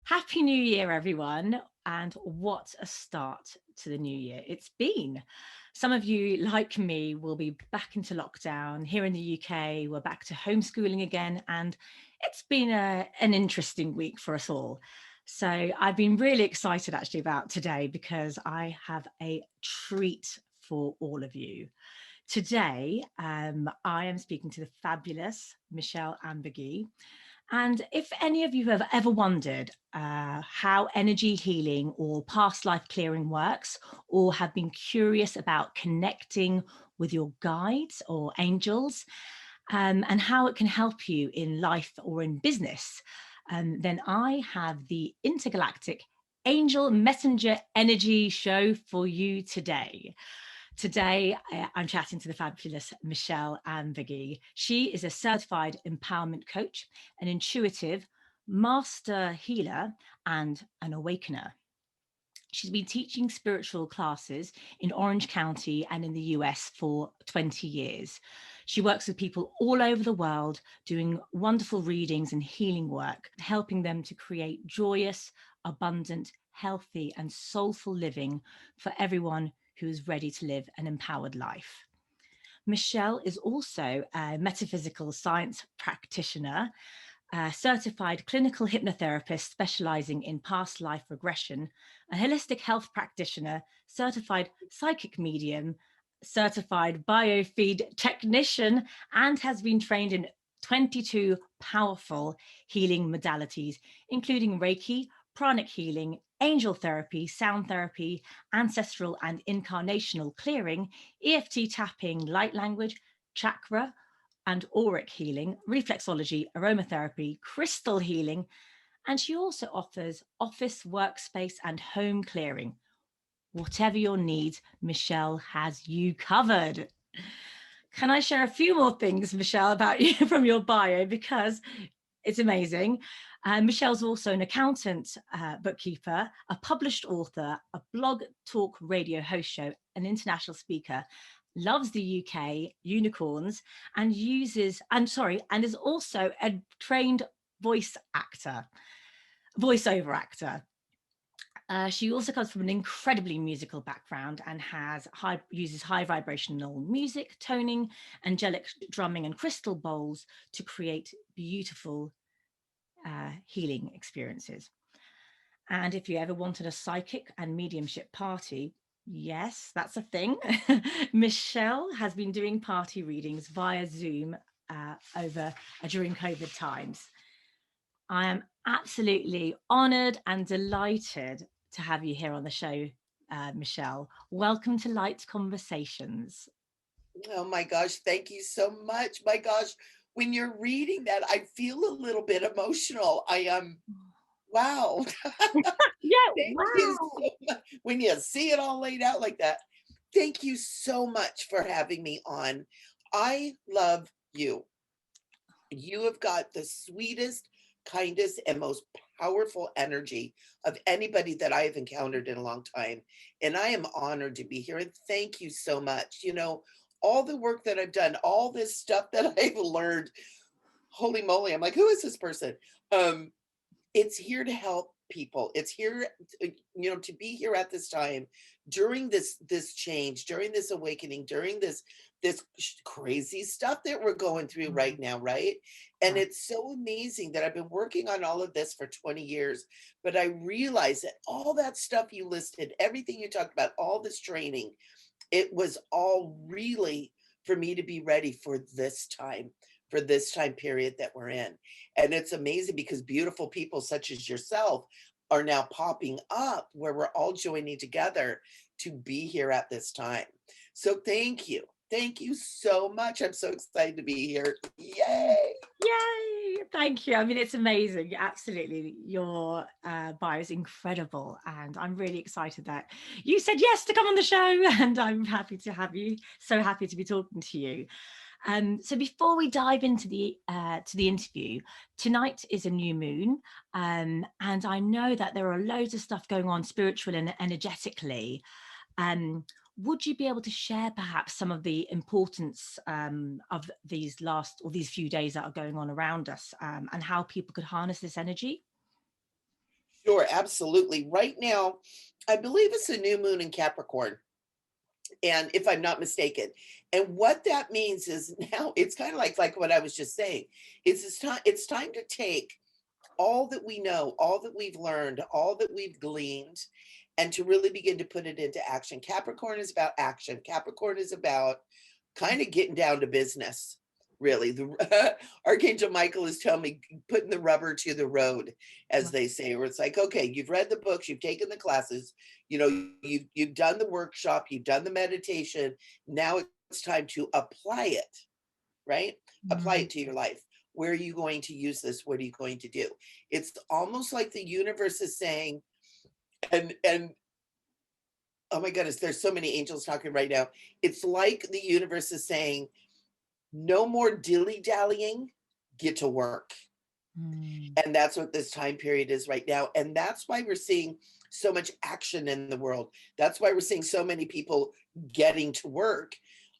Happy New Year, everyone. And what a start to the new year it's been. Some of you, like me, will be back into lockdown. Here in the UK, we're back to homeschooling again. And it's been an interesting week for us all. So I've been really excited actually about today because I have a treat for all of you. Today, I am speaking to the fabulous Michele Amburgey. And if any of you have ever wondered how energy healing or past life clearing works, or have been curious about connecting with your guides or angels, and how it can help you in life or in business, then I have the Intergalactic Angel Messenger Energy show for you today. Today, I'm chatting to the fabulous Michele Amburgey. She is a certified empowerment coach, an intuitive master healer, and an awakener. She's been teaching spiritual classes in Orange County and in the US for 20 years. She works with people all over the world, doing wonderful readings and healing work, helping them to create joyous, abundant, healthy, and soulful living for everyone who is ready to live an empowered life. Michele is also a metaphysical science practitioner, a certified clinical hypnotherapist specializing in past life regression, a holistic health practitioner, certified psychic medium, certified biofeed technician, and has been trained in 22 powerful healing modalities, including Reiki, pranic healing, angel therapy, sound therapy, ancestral and incarnational clearing, EFT tapping, light language, chakra and auric healing, reflexology, aromatherapy, crystal healing, and she also offers office, workspace, and home clearing. Whatever your needs, Michele has you covered. Can I share a few more things, Michele, about you from your bio? Because it's amazing. Michele's also an accountant, bookkeeper, a published author, a blog talk radio host show, an international speaker, loves the UK, unicorns, and and is also a trained voiceover actor. She also comes from an incredibly musical background and uses high vibrational music, toning, angelic drumming, and crystal bowls to create beautiful healing experiences. And if you ever wanted a psychic and mediumship party, yes, that's a thing. Michele has been doing party readings via Zoom during COVID times. I am absolutely honored and delighted to have you here on the show, Michele. Welcome to Light Conversations. Oh my gosh, thank you so much. My gosh, when you're reading that, I feel a little bit emotional. Wow. Yeah, Thank you wow. so much. When you see it all laid out like that, thank you so much for having me on. I love you. You have got the sweetest, kindest, and most powerful energy of anybody that I have encountered in a long time. And I am honored to be here. And thank you so much. All the work that I've done, all this stuff that I've learned, holy moly, I'm like, who is this person? It's here to help people. It's here to be here at this time during this change, during this awakening, during this crazy stuff that we're going through right now, right? And it's so amazing that I've been working on all of this for 20 years, but I realize that all that stuff you listed, everything you talked about, all this training, it was all really for me to be ready for this time period that we're in. And it's amazing because beautiful people such as yourself are now popping up where we're all joining together to be here at this time. So thank you. Thank you so much. I'm so excited to be here. Yay! Yay! Thank you. I mean, it's amazing. Absolutely. Your bio is incredible. And I'm really excited that you said yes to come on the show. And I'm happy to have you. So happy to be talking to you. So before we dive into the interview, tonight is a new moon. And I know that there are loads of stuff going on spiritual and energetically. Would you be able to share perhaps some of the importance of these few days that are going on around us, and how people could harness this energy? Sure, absolutely. Right now, I believe it's a new moon in Capricorn, and if I'm not mistaken. And what that means is now it's kind of like what I was just saying. It's time to take all that we know, all that we've learned, all that we've gleaned, and to really begin to put it into action. Capricorn is about action. Capricorn is about kind of getting down to business. Really, the Archangel Michael is telling me putting the rubber to the road, as they say, where it's like, okay, you've read the books, you've taken the classes, you know, you've done the workshop, you've done the meditation. Now it's time to apply it, right? Apply Mm. it to your life. Where are you going to use this? What are you going to do? It's almost like the universe is saying, and oh my goodness, there's so many angels talking right now. It's like the universe is saying, no more dilly-dallying, get to work. Mm. And that's what this time period is right now. And that's why we're seeing so much action in the world. That's why we're seeing so many people getting to work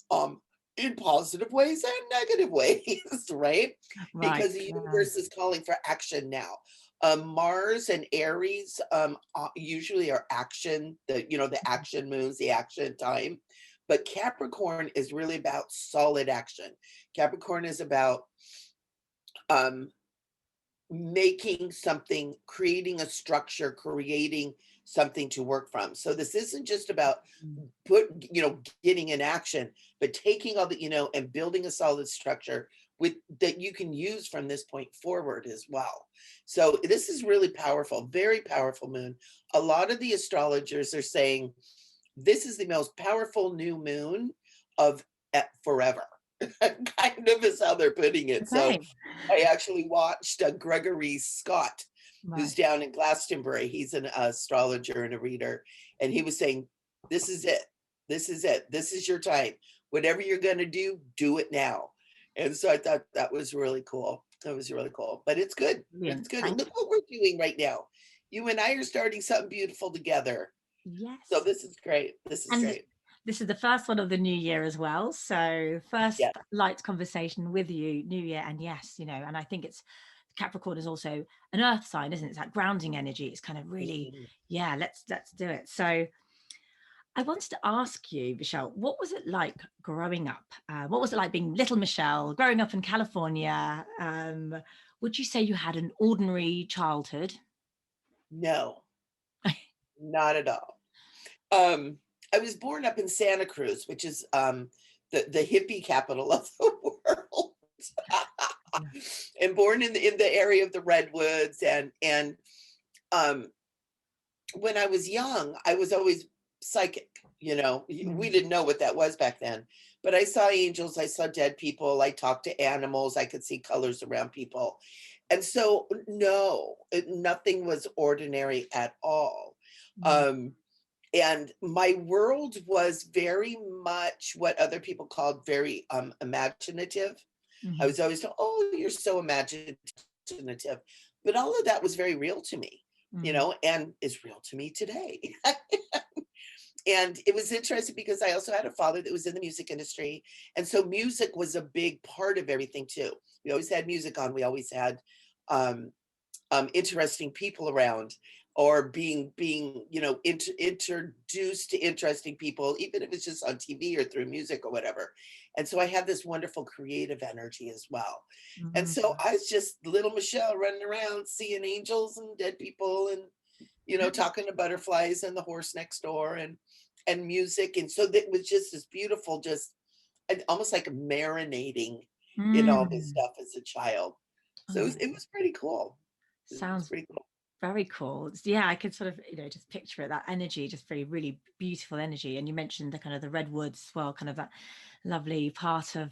um, in positive ways and negative ways, right? Right. Because the Yeah. universe is calling for action now. Mars and Aries usually are action, the action moons, the action time. But Capricorn is really about solid action. Capricorn is about um, making something, creating a structure, creating something to work from. So this isn't just about Mm. getting in action, but taking all that and building a solid structure with that you can use from this point forward as well. So this is really powerful, very powerful moon. A lot of the astrologers are saying this is the most powerful new moon of forever. Kind of is how they're putting it. So Okay. I actually watched Gregory Scott, who's Right. down in Glastonbury. He's an astrologer and a reader. And he was saying, this is it. This is it. This is your time. Whatever you're going to do it now. And so I thought that was really cool. That was really cool. But it's good. It's Brilliant. good. And Thank look what we're doing right now. You and I are starting something beautiful together. you. So Yes. this is great. This is And great. this is the first one of the new year as well. So first Yeah. light conversation with you, new year. And yes, and I think it's Capricorn is also an earth sign, isn't it? It's that grounding energy. It's kind of really, Mhm. yeah, let's do it. So I wanted to ask you, Michelle, what was it like growing up? What was it like being little Michelle, growing up in California? Would you say you had an ordinary childhood? No, not at all. Um, I was born up in Santa Cruz, which is the hippie capital of the world, Yeah. and born in the area of the redwoods. And um, when I was young, I was always psychic. We Mm. didn't know what that was back then, but I saw angels, I saw dead people, I talked to animals, I could see colors around people, and so no, nothing was ordinary at all. Mm. Um, and my world was very much what other people called very imaginative. I Mhm. was always told, oh, you're so imaginative, but all of that was very real to me, Mm. and is real to me today. And it was interesting because I also had a father that was in the music industry, and so music was a big part of everything too. We always had music on, we always had um, interesting people around, or being introduced to interesting people, even if it's just on TV or through music or whatever. And so I had this wonderful creative energy as well. And Mhm. so I was just little Michelle running around seeing angels and dead people, and talking to butterflies and the horse next door, and music. And so that was just this beautiful, just almost like marinating in all this Mm. stuff as a child. So Oh, it was pretty cool. It was sounds pretty cool. very cool. Yeah, I could sort of, just picture it, that energy, just very, really beautiful energy. And you mentioned the kind of the redwoods as well, kind of that lovely part of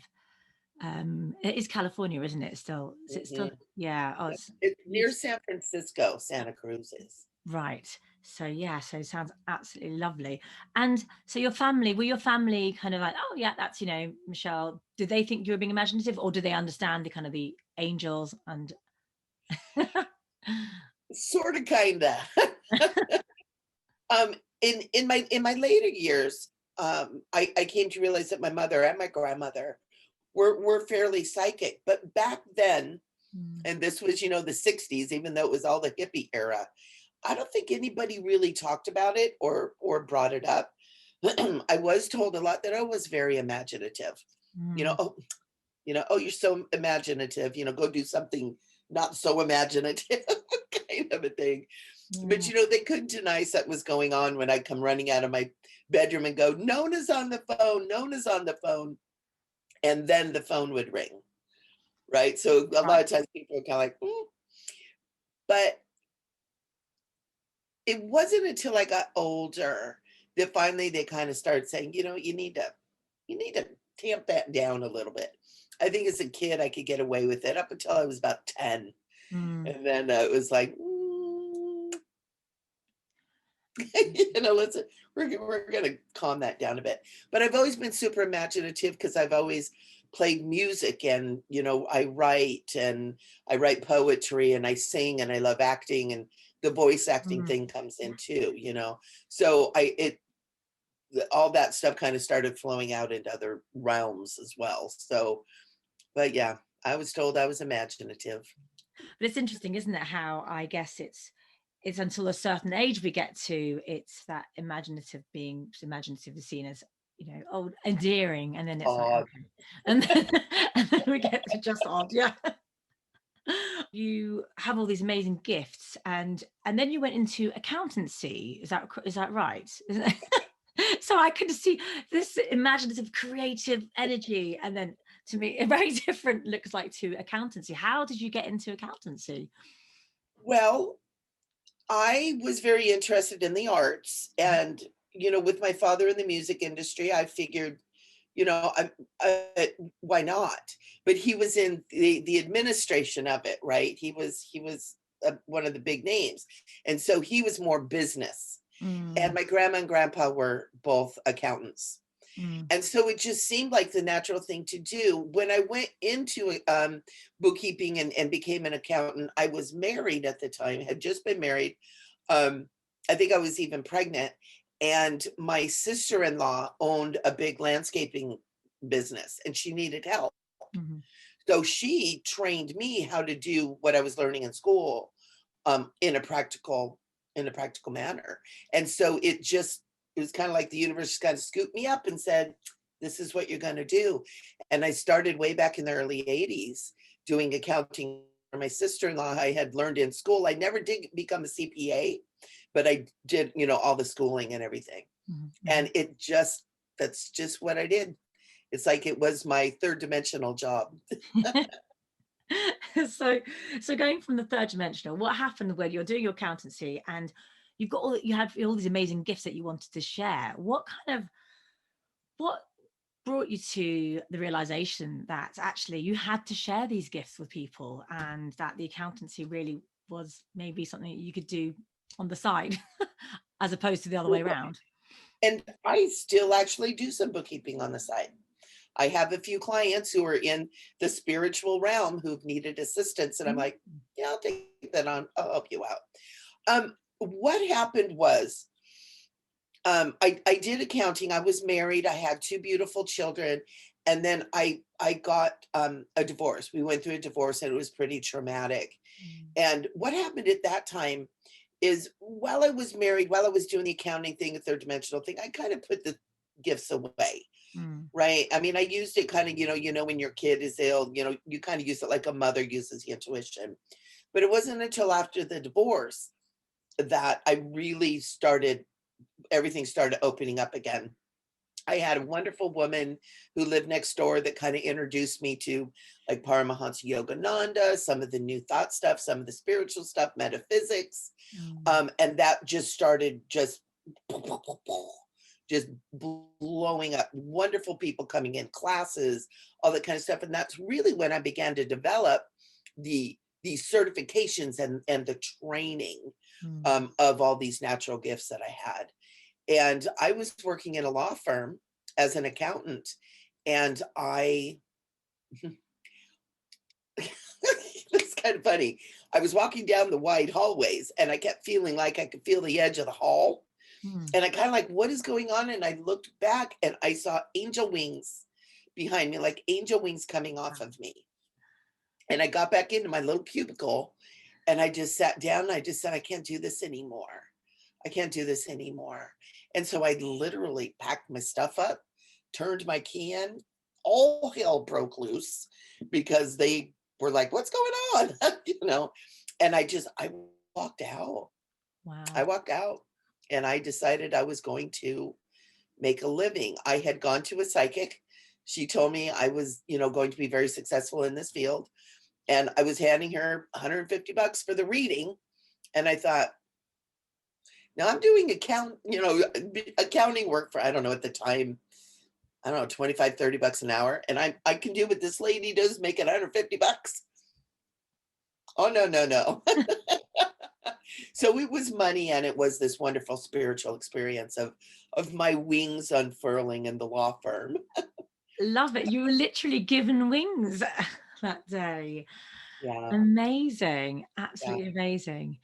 it is California, isn't it? Still, is it still? Mhm. Yeah. Oh, Yep. it's It's near beautiful. San Francisco, Santa Cruz is. Right. So yeah, so it sounds absolutely lovely. And so were your family kind of like, oh yeah, that's, Michelle, did they think you were being imaginative, or do they understand the kind of the angels and Sort of, kinda. In my later years, I came to realize that my mother and my grandmother were fairly psychic. But back then, Mm. and this was, the 60s, even though it was all the hippie era, I don't think anybody really talked about it or brought it up. I was told a lot that I was very imaginative. You know, Mm, oh, oh, you're so imaginative. Go do something not so imaginative, kind of a thing. But yeah. they couldn't deny something was going on when I come running out of my bedroom and go, Nona's on the phone, Nona's on the phone. And then the phone would ring. Right. So a lot Right. of times people are kind of like, but it wasn't until I got older that finally they kind of started saying, you need to tamp that down a little bit. I think as a kid I could get away with it up until I was about 10. Mm. And then it was like, let's we're gonna calm that down a bit. But I've always been super imaginative because I've always played music, and I write poetry and I sing and I love acting, and the voice acting Mm. thing comes in too. So all that stuff kind of started flowing out into other realms as well. So, but yeah, I was told I was imaginative. But it's interesting, isn't it? How I guess it's until a certain age we get to, it's that imaginative is seen as, oh, endearing, and then it's like, Oh, okay, and then, and then we get to just odd, yeah. You have all these amazing gifts, and then you went into accountancy. Is that right? So I could see this imaginative, creative energy, and then to me, a very different looks like to accountancy. How did you get into accountancy? well, I was very interested in the arts, and with my father in the music industry, I figured, why not? But he was in the administration of it, right? He was one of the big names, and so he was more business. And Mm, my grandma and grandpa were both accountants. mm, And so it just seemed like the natural thing to do. When I went into bookkeeping and became an accountant, I was married at the time, had just been married. Um, I think I was even pregnant. And my sister in law owned a big landscaping business and she needed help. mhm, So she trained me how to do what I was learning in school in a practical manner. And so it was kind of like the universe kind of scooped me up and said, this is what you're going to do. And I started way back in the early 80s doing accounting for my sister-in-law. I had learned in school. I never did become a CPA, but I did, all the schooling and everything. mhm, And mhm. that's just what I did. It's like it was my third dimensional job. so so going from the third dimensional, what happened when you're doing your accountancy and you had all these amazing gifts that you wanted to share? What brought you to the realization that actually you had to share these gifts with people, and that the accountancy really was maybe something that you could do on the side as opposed to the other way around? And I still actually do some bookkeeping on the side. I have a few clients who are in the spiritual realm who've needed assistance, and I'm Mm, like, yeah, I'll take that on. I'll help you out. What happened was, I did accounting. I was married. I had two beautiful children, and then I got a divorce. We went through a divorce, and it was pretty traumatic. mm, And what happened at that time is, while I was married, while I was doing the accounting thing, a third dimensional thing, I kind of put the gifts away. mm, Right. I mean, I used it kind of, when your kid is ill, you kind of use it like a mother uses the intuition. But it wasn't until after the divorce that everything started opening up again. I had a wonderful woman who lived next door that kind of introduced me to like Paramahansa Yogananda, some of the new thought stuff, some of the spiritual stuff, metaphysics. mm. And that just started just blowing up. Wonderful people coming in, classes, all that kind of stuff. And that's really when I began to develop these certifications and the training Mm. of all these natural gifts that I had. And I was working in a law firm as an accountant, and it's kind of funny. I was walking down the wide hallways and I kept feeling like I could feel the edge of the hall. Mm. And I kind of like, what is going on? And I looked back and I saw angel wings behind me, like angel wings coming off Wow. of me. And I got back into my little cubicle And I just sat down and I just said, I can't do this anymore. I can't do this anymore. And so I literally packed my stuff up, turned my key in, all hell broke loose because they were like, what's going on? You know, and I walked out. I Wow. walked out and I decided I was going to make a living. I had gone to a psychic. She told me I was, going to be very successful in this field. And I was handing her $150 for the reading. And I thought, now I'm doing accounting work for, I don't know, at the time, I don't know, 25, $30 an hour. And I can do what this lady does, making $150. Oh, no, no, no. So it was money, and it was this wonderful spiritual experience of my wings unfurling in the law firm. Love it. You were literally given wings that day. Yeah, Amazing. yeah, Absolutely amazing.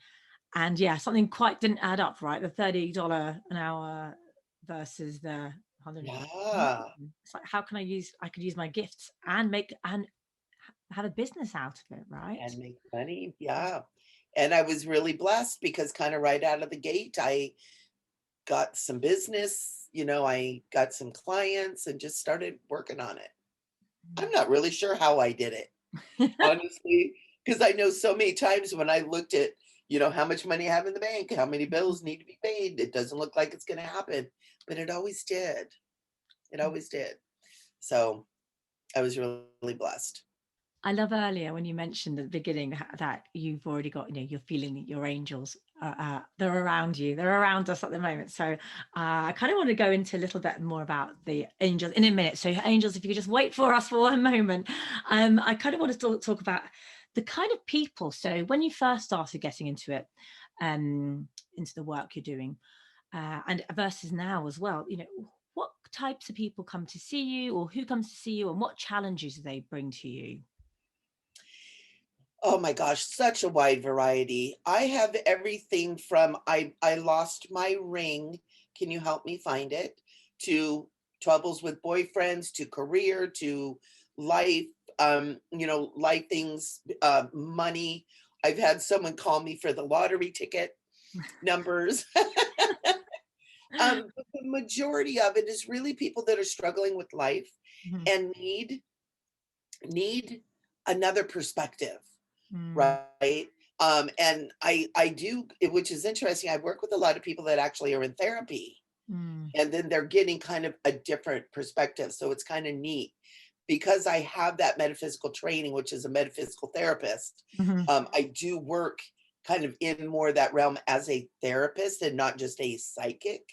And yeah, something quite didn't add up, right? The $30 an hour versus the 150. yeah. It's like, how can I could use my gifts and have a business out of it, right? And make money. Yeah. And I was really blessed because kind of right out of the gate, I got some business, I got some clients and just started working on it. I'm not really sure how I did it, honestly, because I know so many times when I looked at, how much money I have in the bank, how many bills need to be paid, it doesn't look like it's going to happen, but it always did. It always did. So I was really blessed. I love earlier when you mentioned at the beginning that you've already got, you're feeling that your angels, they're around you, they're around us at the moment. So I kind of want to go into a little bit more about the angels in a minute. So angels, if you could just wait for us for one moment. I kind of want to talk about the kind of people. So when you first started getting into it, into the work you're doing, and versus now as well, what types of people come to see you, or who comes to see you, and what challenges do they bring to you? Oh my gosh, such a wide variety. I have everything from I lost my ring. Can you help me find it? To troubles with boyfriends, to career, to life, life things, money. I've had someone call me for the lottery ticket numbers. But the majority of it is really people that are struggling with life Mhm. and need another perspective, Mm, right? And I do, which is interesting. I work with a lot of people that actually are in therapy, mm, and then they're getting kind of a different perspective. So it's kind of neat because I have that metaphysical training, which is a metaphysical therapist. mhm. I do work kind of in more that realm as a therapist and not just a psychic.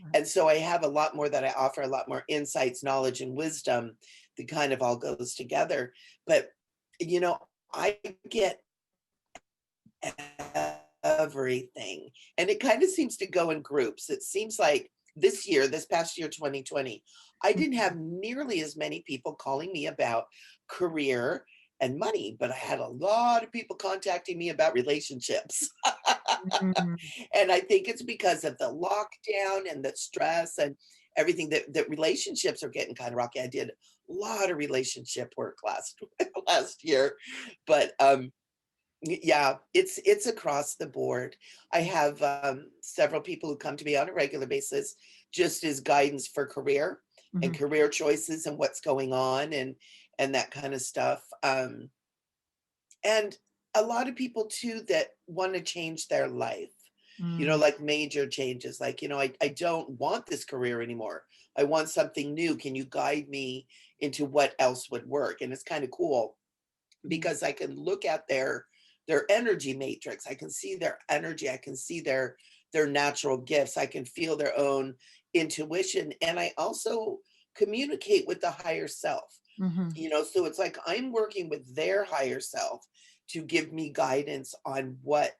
Right. And so I have a lot more that I offer, a lot more insights, knowledge, and wisdom that kind of all goes together. But, you know, I get everything. And it kind of seems to go in groups. It seems like this past year, 2020, I didn't have nearly as many people calling me about career and money, but I had a lot of people contacting me about relationships. Mm, And I think it's because of the lockdown and the stress and everything that relationships are getting kind of rocky. I did a lot of relationship work last year, but yeah, it's across the board. I have several people who come to me on a regular basis just as guidance for career and mhm, career choices and what's going on and that kind of stuff. And a lot of people too that want to change their life, mm, like major changes, like, I don't want this career anymore. I want something new. Can you guide me into what else would work? And it's kind of cool mm, because I can look at their energy matrix. I can see their energy. I can see their natural gifts. I can feel their own intuition. And I also communicate with the higher self. mhm, So it's like I'm working with their higher self to give me guidance on what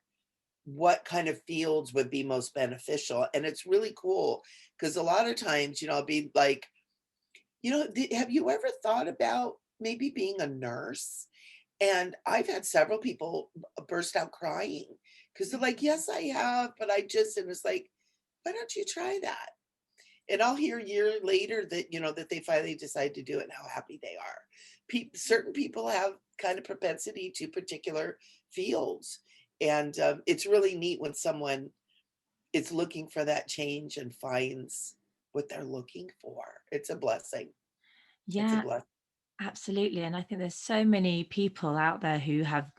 kind of fields would be most beneficial. And it's really cool because a lot of times, I'll be like, have you ever thought about maybe being a nurse? And I've had several people burst out crying because they're like, yes, I have, but and it's like, why don't you try that? And I'll hear a year later that, that they finally decide to do it and how happy they are. Certain people have kind of propensity to particular fields. And it's really neat when someone is looking for that change and finds what they're looking for. It's a blessing. It's a Yeah, blessing. absolutely. And I think there's so many people out there who have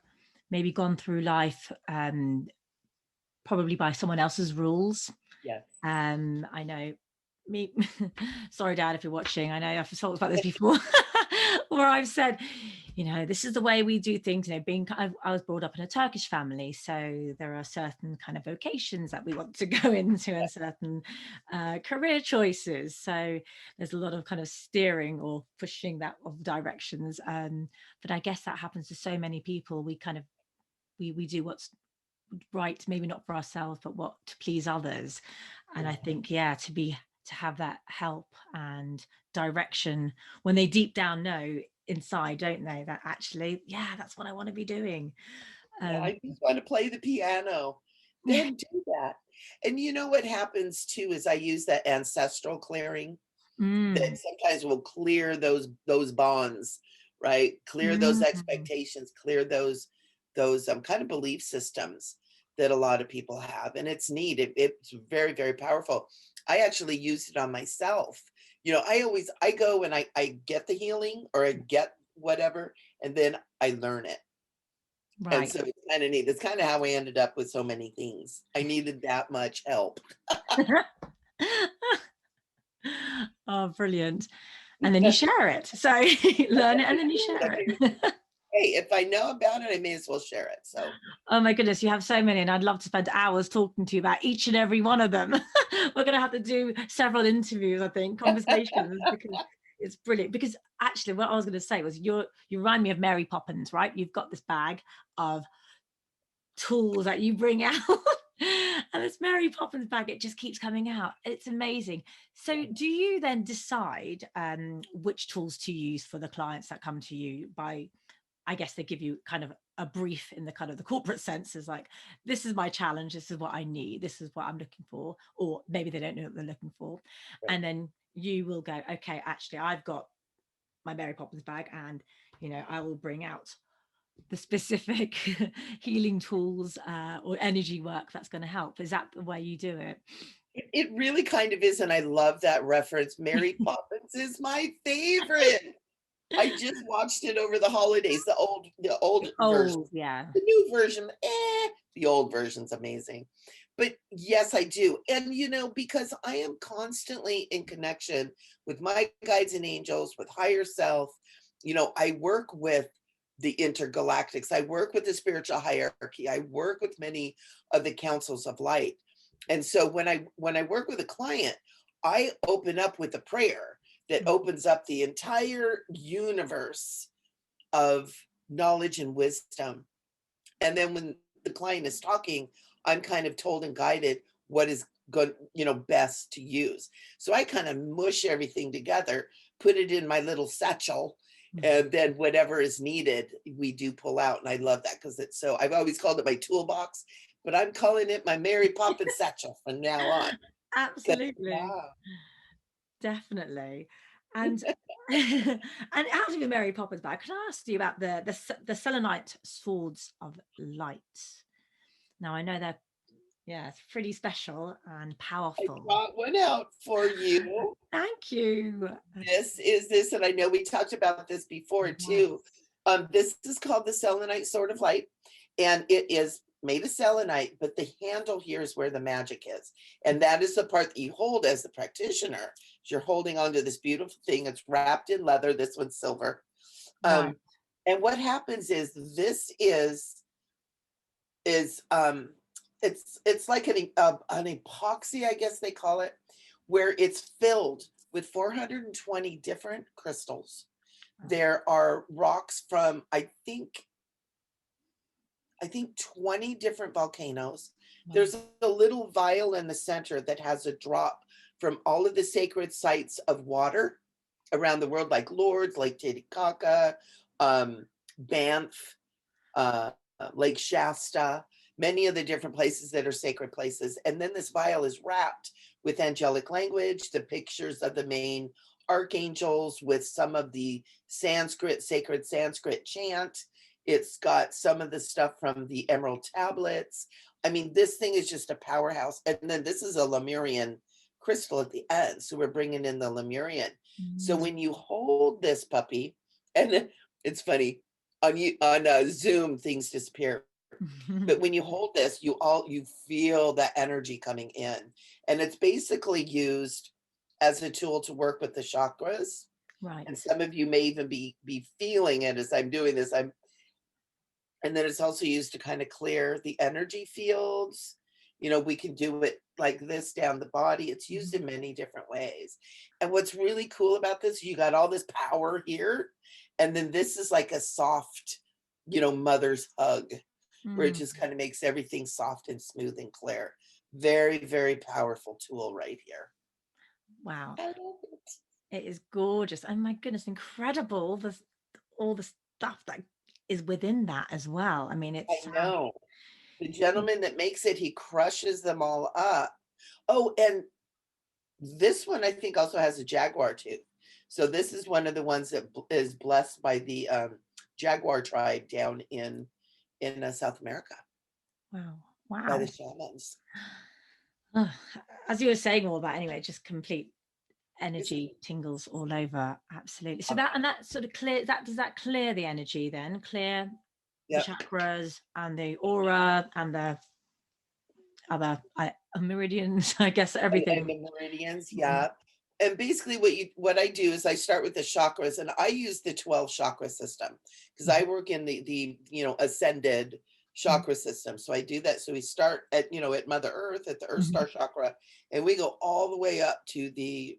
maybe gone through life probably by someone else's rules. Yes. I know me. Sorry, Dad, if you're watching. I know I've talked about this before, where I've said, this is the way we do things. I was brought up in a Turkish family, so there are certain kind of vocations that we want to go into, and certain career choices. So there's a lot of kind of steering or pushing that of directions. But I guess that happens to so many people. We kind of we do what's right, maybe not for ourselves, but what to please others. And I think, to have that help and direction when they deep down know inside, don't they, that actually, that's what I want to be doing. I just want to play the piano. Then do that. And you know what happens too is I use that ancestral clearing that sometimes will clear those bonds, right? Clear those expectations, clear those kind of belief systems that a lot of people have. And it's neat. It's very, very powerful. I actually used it on myself. I go and I get the healing or I get whatever, and then I learn it. And Right. so it's kind of neat. That's kind of how I ended up with so many things. I needed that much help. Oh, brilliant. And then you share it. So learn it and then you share it. Hey, if I know about it, I may as well share it. So, Oh my goodness, you have so many, and I'd love to spend hours talking to you about each and every one of them. We're going to have to do several interviews, I think, conversations, because it's brilliant. Because actually, what I was going to say was, you remind me of Mary Poppins, right? You've got this bag of tools that you bring out. And this Mary Poppins bag, it just keeps coming out. It's amazing. So do you then decide which tools to use for the clients that come to you? I guess they give you kind of a brief in the kind of the corporate sense, is like, this is my challenge, this is what I need, this is what I'm looking for, or maybe they don't know what they're looking for. right. And then you will go, okay, actually I've got my Mary Poppins bag, and I will bring out the specific healing tools or energy work that's going to help. Is that the way you do it? It really kind of is. And I love that reference. Mary Poppins is my favorite. I just watched it over the holidays, the old version. Oh, yeah. The new version, the old version's amazing. But yes, I do. And because I am constantly in connection with my guides and angels, with higher self, I work with the intergalactics. I work with the spiritual hierarchy. I work with many of the councils of light. And so when I work with a client, I open up with a prayer that opens up the entire universe of knowledge and wisdom. And then when the client is talking, I'm kind of told and guided what is good, best to use. So I kind of mush everything together, put it in my little satchel, and then whatever is needed, we do pull out. And I love that because I've always called it my toolbox, but I'm calling it my Mary Poppins satchel from now on. Absolutely. Wow. Definitely. And and out of your Mary Poppins bag, can I ask you about the Selenite swords of light? Now I know it's pretty special and I powerful. brought one out for you. Thank you. This, and I know we talked about this before too. This is called the Selenite Sword of Light, and it is made of selenite, but the handle here is where the magic is. And that is the part that you hold as the practitioner. You're holding onto this beautiful thing. It's wrapped in leather. This one's silver. Right. And what happens is this is it's like an epoxy, I guess they call it, where it's filled with 420 different crystals. There are rocks from I think 20 different volcanoes. There's a little vial in the center that has a drop from all of the sacred sites of water around the world, like Lourdes, Lake Titicaca, Banff, Lake Shasta, many of the different places that are sacred places. And then this vial is wrapped with angelic language, the pictures of the main archangels with some of the sacred Sanskrit chant. It's got some of the stuff from the emerald tablets. I mean, this thing is just a powerhouse. And then this is a Lemurian crystal at the end. So we're bringing in the Lemurian. So Mm. when you hold this puppy, and it's funny, on Zoom, things disappear. But when you hold this, you feel that energy coming in. And it's basically used as a tool to work with the chakras. Right. And some of you may even be feeling it as I'm doing this. And then it's also used to kind of clear the energy fields. You know, we can do it like this down the body. It's used in many different ways. And what's really cool about this, you got all this power here. And then this is like a soft, mother's hug, where it Mm. just kind of makes everything soft and smooth and clear. Very, very powerful tool right here. Wow. I love it. It is gorgeous. Oh my goodness, incredible. All the stuff that is within that as well. I mean, I it's know. The gentleman that makes it, he crushes them all up. Oh, and this one I think also has a jaguar tooth. So this is one of the ones that is blessed by the jaguar tribe down in South America wow. by the Wow. shamans. Ugh, as you were saying all that anyway, just complete Isn't energy it? tingles all over. Absolutely. So Um, that sort of clear that does that clear the energy then? Clear the yep. chakras and the aura and the other meridians, I guess And everything. the meridians, Mm. yeah. And basically what I do is I start with the chakras, and I use the 12 chakra system because I work in the ascended Mhm. chakra system. So I do that. So we start at Mother Earth, at the Earth Mhm. Star chakra, and we go all the way up to the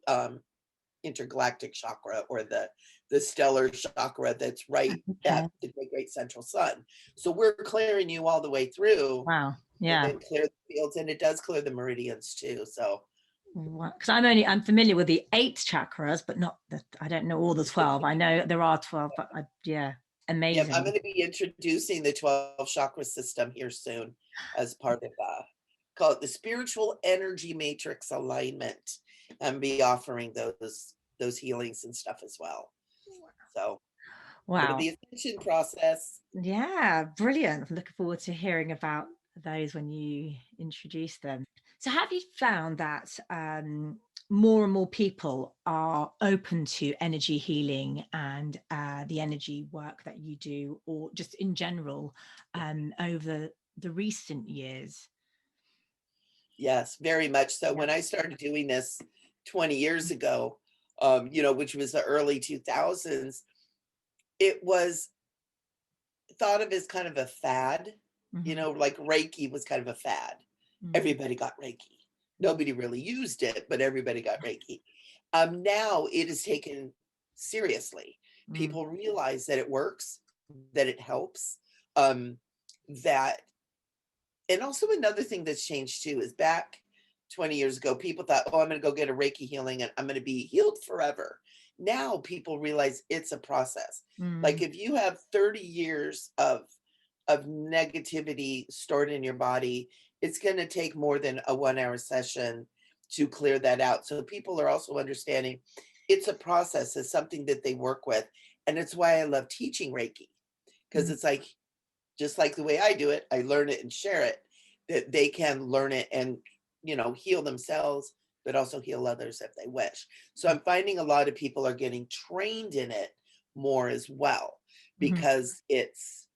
intergalactic chakra, or the stellar chakra that's right Okay. at the great great central sun. So we're clearing you all the way through, Wow. and Yeah. then clear the fields, and it does clear the meridians too. So Because I'm familiar with the 8 chakras, but not the I don't know all the 12. I know there are 12, but yeah, yeah, I'm amazing. going to be introducing the 12 chakra system here soon as part of call it the spiritual energy matrix alignment, and be offering those healings and stuff as well. So part of Wow. the ascension process. Yeah, brilliant. I'm looking forward to hearing about those when you introduce them. So, have you found that more and more people are open to energy healing and the energy work that you do, or just in general, over the recent years? Yes, very much so. Yeah. When I started doing this 20 years ago, which was the early 2000s, it was thought of as kind of a fad. Hmm. Like Reiki was kind of a fad. Mm. Everybody got Reiki. Nobody really used it, but everybody got Reiki. Now it is taken seriously. Mm. People realize that it works, that it helps, um, that and also another thing that's changed too is back 20 years ago, people thought, oh, I'm going to go get a Reiki healing and I'm going to be healed forever. Now people realize it's a process. Like Mm. if you have 30 years of negativity stored in your body, it's going to take more than a 1 hour session to clear that out. So people are also understanding it's a process, it's something that they work with. And it's why I love teaching Reiki, because Mm. it's like, just like the way I do it, I learn it and share it, that they can learn it and, heal themselves, but also heal others if they wish. So I'm finding a lot of people are getting trained in it more as well, Mhm. because it's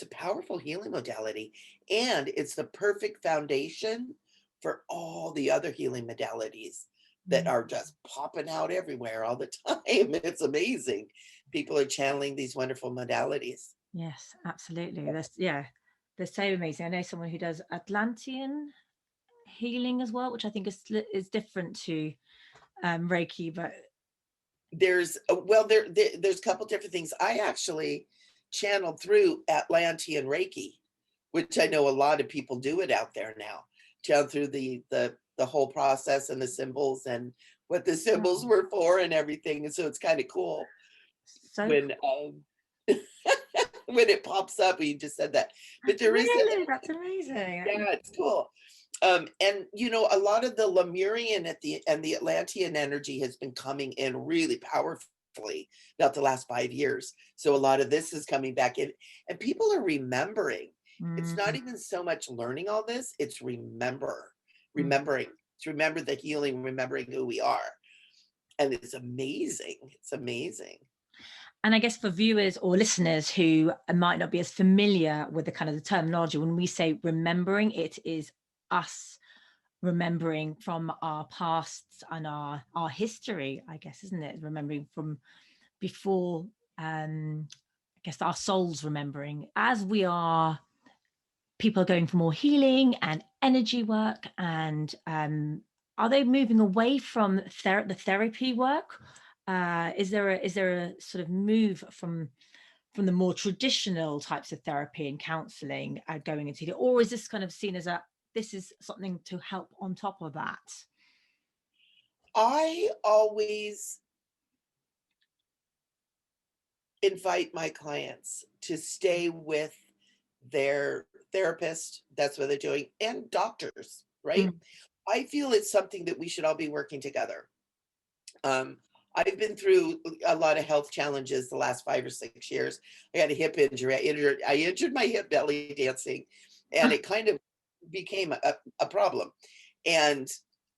a powerful healing modality, and it's the perfect foundation for all the other healing modalities that Mm. are just popping out everywhere all the time. It's amazing. People are channeling these wonderful modalities. Yes, absolutely. They're so amazing. I know someone who does Atlantean healing as well, which I think is different to Reiki, but There's a couple different things. I actually channeled through Atlantean Reiki, which I know a lot of people do it out there now. Channel through the whole process and the symbols and what the symbols oh, were for and everything. And so it's kind of cool so when when it pops up. You just said that, but there is really, that's amazing. yeah, it's cool. And a lot of the Lemurian and the Atlantean energy has been coming in really powerful powerfully about the last 5 years. So a lot of this is coming back in, and people are remembering. It's not even so much learning all this, it's remembering. To remember the healing, remembering who we are. And it's amazing. It's amazing. And I guess for viewers or listeners who might not be as familiar with the kind of the terminology, when we say remembering, it is us remembering from our pasts and our history, I guess, isn't it? Remembering from before, I guess our souls remembering as we are. People are going for more healing and energy work, and are they moving away from the therapy work? Is there a sort of move from the more traditional types of therapy and counselling going into it, or is this kind of seen as this is something to help on top of that? I always invite my clients to stay with their therapist. That's what they're doing, and doctors, right? I feel it's something that we should all be working together. I've been through a lot of health challenges the last 5 or 6 years. I had a hip injury. I injured my hip belly dancing, and it kind of became a problem. And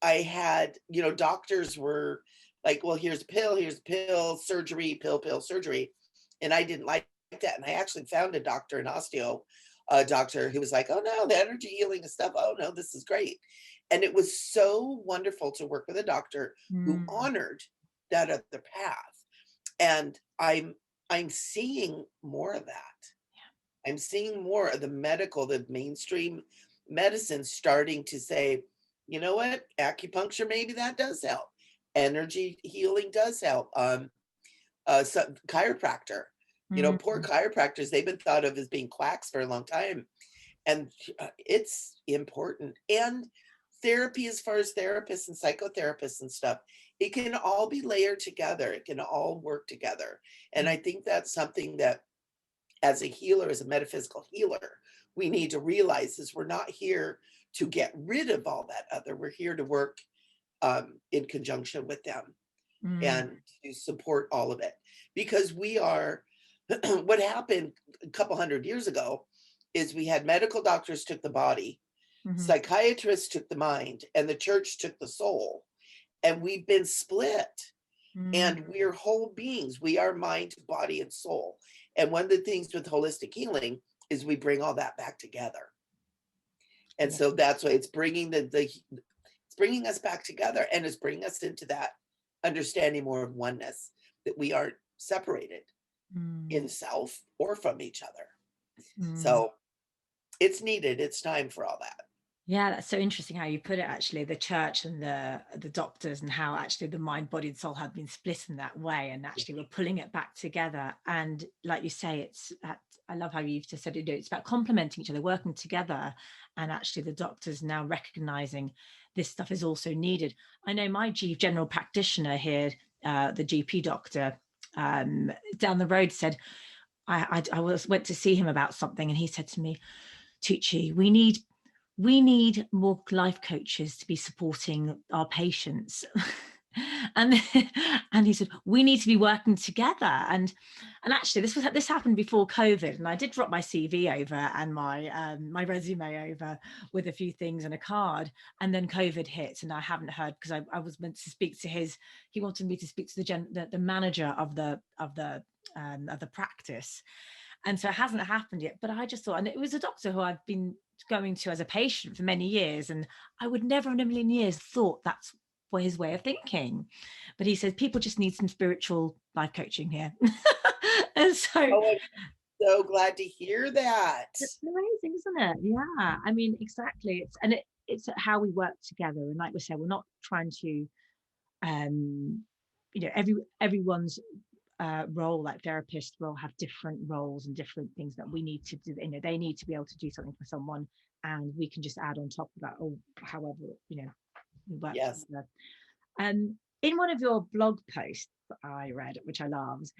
I had, doctors were like, well, here's a pill, surgery, pill, surgery. And I didn't like that. And I actually found a doctor, an osteo doctor, who was like, oh no, the energy healing and stuff. Oh no, this is great. And it was so wonderful to work with a doctor who honored that other path. And I'm seeing more of that. Yeah. I'm seeing more of the mainstream medicine starting to say, you know what, acupuncture, maybe that does help. Energy healing does help. Chiropractor, poor chiropractors, they've been thought of as being quacks for a long time. And it's important. And therapy, as far as therapists and psychotherapists and stuff, it can all be layered together. It can all work together. And I think that's something that, as a healer, as a metaphysical healer, we need to realize is we're not here to get rid of all that other. We're here to work in conjunction with them and to support all of it. Because we are, what happened a couple hundred years ago is we had medical doctors took the body, psychiatrists took the mind, and the church took the soul. And we've been split. And we're whole beings. We are mind, body, and soul. And one of the things with holistic healing is we bring all that back together. And so that's why it's bringing it's bringing us back together, and it's bringing us into that understanding more of oneness, that we aren't separated in self or from each other. So it's needed. It's time for all that. Yeah, that's so interesting how you put it, actually, the church and the doctors, and how actually the mind, body, and soul have been split in that way, and actually we're pulling it back together. And like you say, I love how you've just said it's about complementing each other, working together, and actually the doctors now recognizing this stuff is also needed. I know my general practitioner here, the GP doctor down the road, said I went to see him about something, and he said to me, Tuğçe, we need more life coaches to be supporting our patients. and he said, we need to be working together. And actually this happened before COVID, and I did drop my CV over and my resume over with a few things and a card, and then COVID hit, and I haven't heard, because I was meant to speak to he wanted me to speak to the manager of the practice. And so it hasn't happened yet, but I just thought, and it was a doctor who I've been going to as a patient for many years, and I would never in a million years thought that's his way of thinking. But he said people just need some spiritual life coaching here. And so I'm so glad to hear that. It's amazing, isn't it? Yeah, I mean, exactly. It's how we work together, and like we said, we're not trying to everyone's role, like therapist role, have different roles and different things that we need to do. They need to be able to do something for someone, and we can just add on top of that, or however we work together. In one of your blog posts I read, which I loved,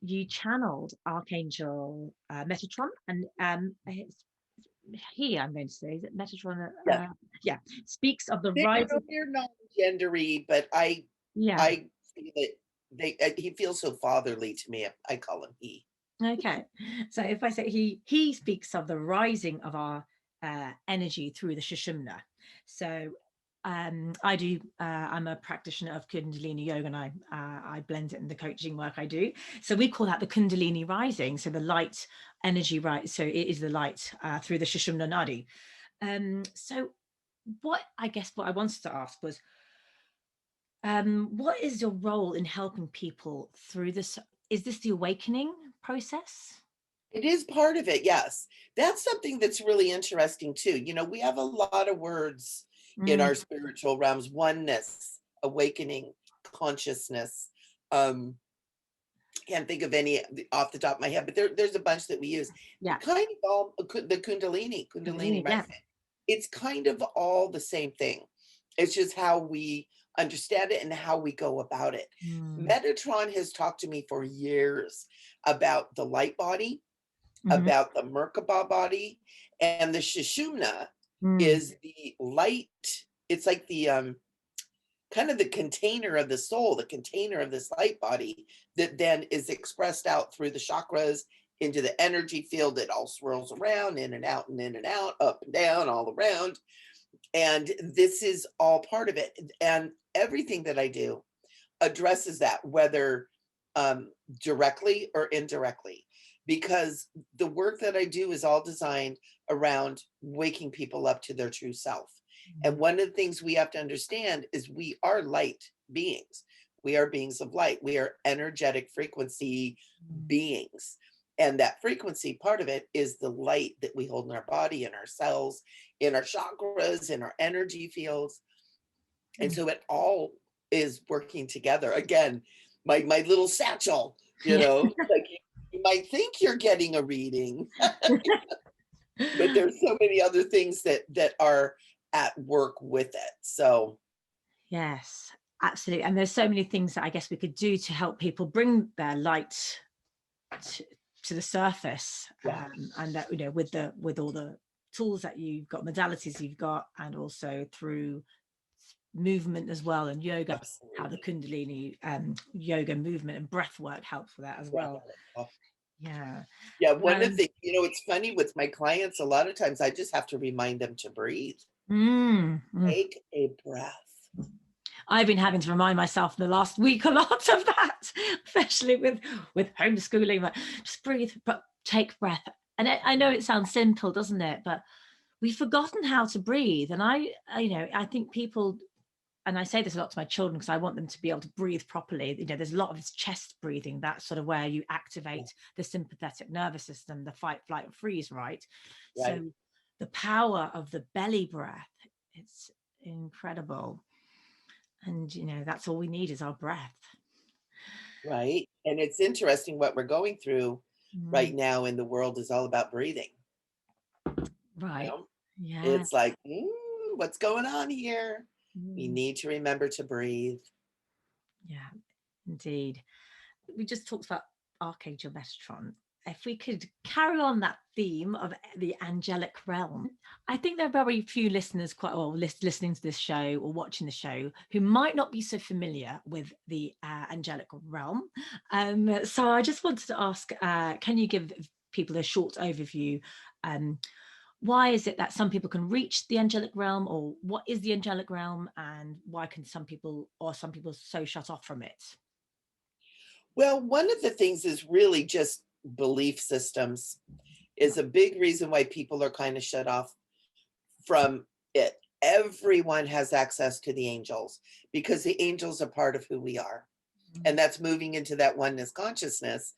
you channeled Archangel Metatron, and I'm going to say, is it Metatron? Speaks of the rising. They're non-gendery, but I feel it he feels so fatherly to me. I call him he. Okay, so if I say he speaks of the rising of our energy through the Shushumna. So I'm a practitioner of Kundalini yoga, and I blend it in the coaching work I do. So we call that the Kundalini rising. So the light energy, right? So it is the light through the Shushumna Nadi. So what I wanted to ask was, what is your role in helping people through this? Is this the awakening process? It is part of it, yes. That's something that's really interesting too. We have a lot of words in Mm, our spiritual realms: oneness, awakening, consciousness. Um, can't think of any off the top of my head, but there's a bunch that we use. yeah, Kind of all the Kundalini, Kundalini, right? yes. It's kind of all the same thing. It's just how we understand it and how we go about it. Mm, Metatron has talked to me for years about the light body, mhm, about the Merkabah body, and the Shishumna mm, is the light. It's like the kind of the container of the soul, the container of this light body that then is expressed out through the chakras into the energy field. It all swirls around, in and out, and in and out, up and down, all around. And this is all part of it. And everything that I do addresses that, whether directly or indirectly, because the work that I do is all designed around waking people up to their true self. And mm, one of the things we have to understand is we are light beings. We are beings of light. We are energetic frequency mm, beings. And that frequency part of it is the light that we hold in our body, in our cells, in our chakras, in our energy fields. And mm. so it all is working together. Again, my little satchel, Yeah. like you might think you're getting a reading, but there's so many other things that are at work with it. So Yes, absolutely. And there's so many things that I guess we could do to help people bring their light to, to the surface, yeah, and that, with all the tools that you've got, modalities you've got, and also through movement as well, and yoga, how the absolutely. Kundalini yoga movement and breath work helps with that as Breath well. on it. Oh, Yeah. yeah, one of Um, the it's funny with my clients, a lot of times I just have to remind them to breathe. mm, mm. Take a breath. I've been having to remind myself in the last week a lot of that, especially with homeschooling. Like, just breathe, but take breath. And I know it sounds simple, doesn't it? But we've forgotten how to breathe. And I think people, and I say this a lot to my children because I want them to be able to breathe properly. There's a lot of this chest breathing, that's sort of where you activate the sympathetic nervous system, the fight, flight, and freeze, right? Right, So the power of the belly breath, it's incredible. And that's all we need is our breath. right. And it's interesting what we're going through right Mm, now in the world is all about breathing. You right. know? Yeah. It's like, what's going on here? We Mm, need to remember to breathe. yeah, indeed. We just talked about Archangel Metatron. If we could carry on that theme of the angelic realm, I think there are very few listeners, quite well, listening to this show or watching the show, who might not be so familiar with the angelic realm. So I just wanted to ask, can you give people a short overview? Um, why is it that some people can reach the angelic realm, or what is the angelic realm, and why can some people so shut off from it? Well, one of the things is really just belief systems is a big reason why people are kind of shut off from it. Everyone has access to the angels because the angels are part of who we are. And that's moving into that oneness consciousness.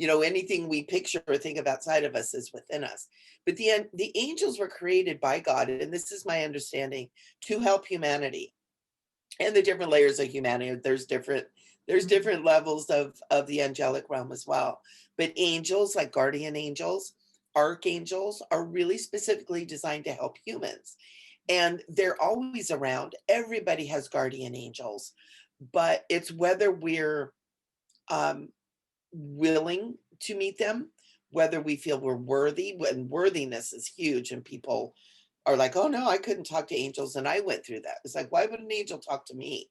Anything we picture or think of outside of us is within us. But the angels were created by God, and this is my understanding, to help humanity and the different layers of humanity. There's different levels of the angelic realm as well. But angels, like guardian angels, archangels, are really specifically designed to help humans. And they're always around. Everybody has guardian angels, but it's whether we're um, willing to meet them, whether we feel we're worthy. When worthiness is huge, and people are like, oh no, I couldn't talk to angels. And I went through that. It's like, why would an angel talk to me?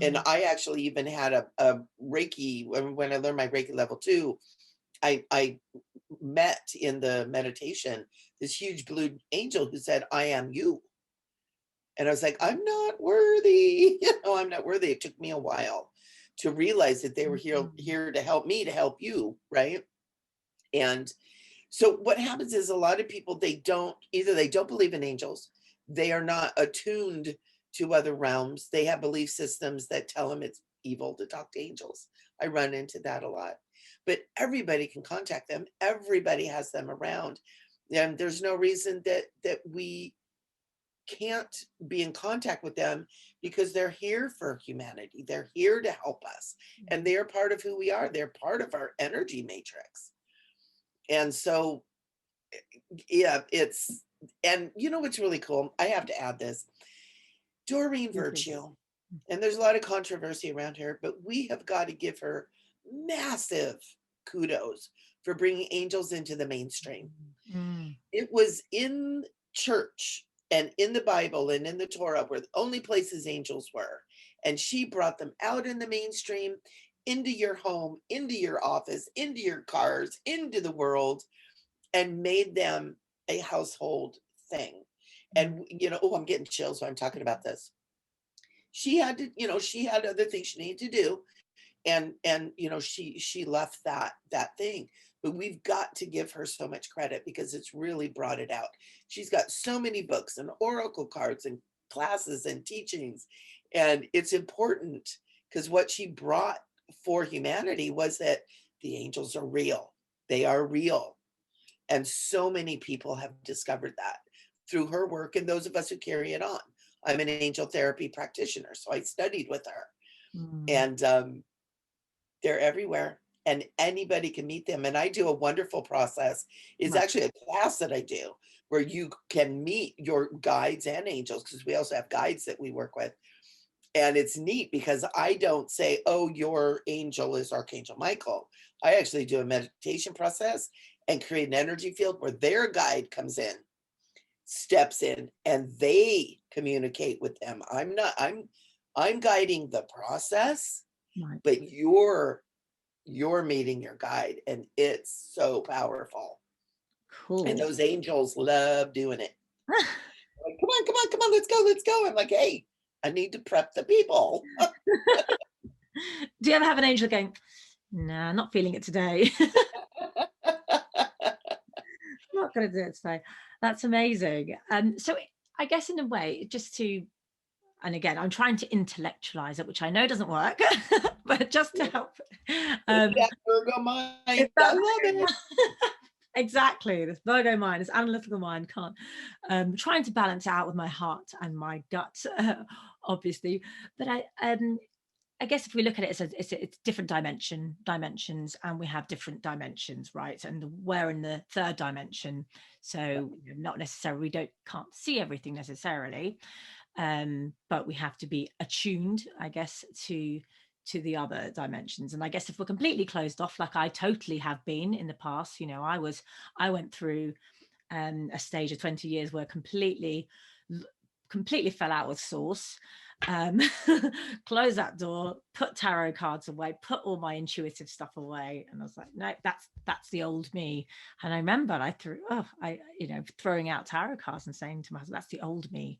And I actually even had a Reiki, when I learned my Reiki level 2, I met in the meditation this huge blue angel who said, I am you. And I was like, I'm not worthy. I'm not worthy. It took me a while to realize that they were here to help me, to help you. Right. And so what happens is a lot of people, they don't believe in angels. They are not attuned to other realms. They have belief systems that tell them it's evil to talk to angels. I run into that a lot. But everybody can contact them. Everybody has them around. And there's no reason that we can't be in contact with them, because they're here for humanity. They're here to help us. And they're part of who we are. They're part of our energy matrix. And so, yeah, and you know what's really cool? I have to add this. Doreen Virtue, and there's a lot of controversy around her, but we have got to give her massive kudos for bringing angels into the mainstream. It was in church and in the Bible and in the Torah were the only places angels were. And she brought them out in the mainstream, into your home, into your office, into your cars, into the world, and made them a household thing. And, I'm getting chills when I'm talking about this. She had to, she had other things she needed to do. And she left that thing. But we've got to give her so much credit, because it's really brought it out. She's got so many books and oracle cards and classes and teachings. And it's important, because what she brought for humanity was that the angels are real. They are real. And so many people have discovered that through her work, and those of us who carry it on. I'm an angel therapy practitioner, so I studied with her. And they're everywhere, and anybody can meet them. And I do a wonderful process. It's actually a class that I do where you can meet your guides and angels, because we also have guides that we work with. And it's neat, because I don't say, oh, your angel is Archangel Michael. I actually do a meditation process and create an energy field where their guide comes in, steps in, and they communicate with them. I'm guiding the process, but you're meeting your guide, and it's so powerful. Cool. And those angels love doing it. Like, come on, let's go. I'm like, hey, I need to prep the people. Do you ever have an angel going, nah, not feeling it today? Not going to do it today. That's amazing. So I guess in a way, and again, I'm trying to intellectualize it, which I know doesn't work, but just to help. That Virgo mind, I love it. Exactly, this Virgo mind, this analytical mind can't. Trying to balance it out with my heart and my gut, obviously. But I guess if we look at it, it's different dimensions, and we have different dimensions, right? And we're in the third dimension, so not necessarily we can't see everything necessarily, but we have to be attuned, I guess, to the other dimensions. And I guess if we're completely closed off, like I totally have been in the past, I went through a stage of 20 years where completely fell out with source. Close that door, put tarot cards away, put all my intuitive stuff away, and I was like, no, that's the old me. And I remember throwing out tarot cards and saying to myself, that's the old me.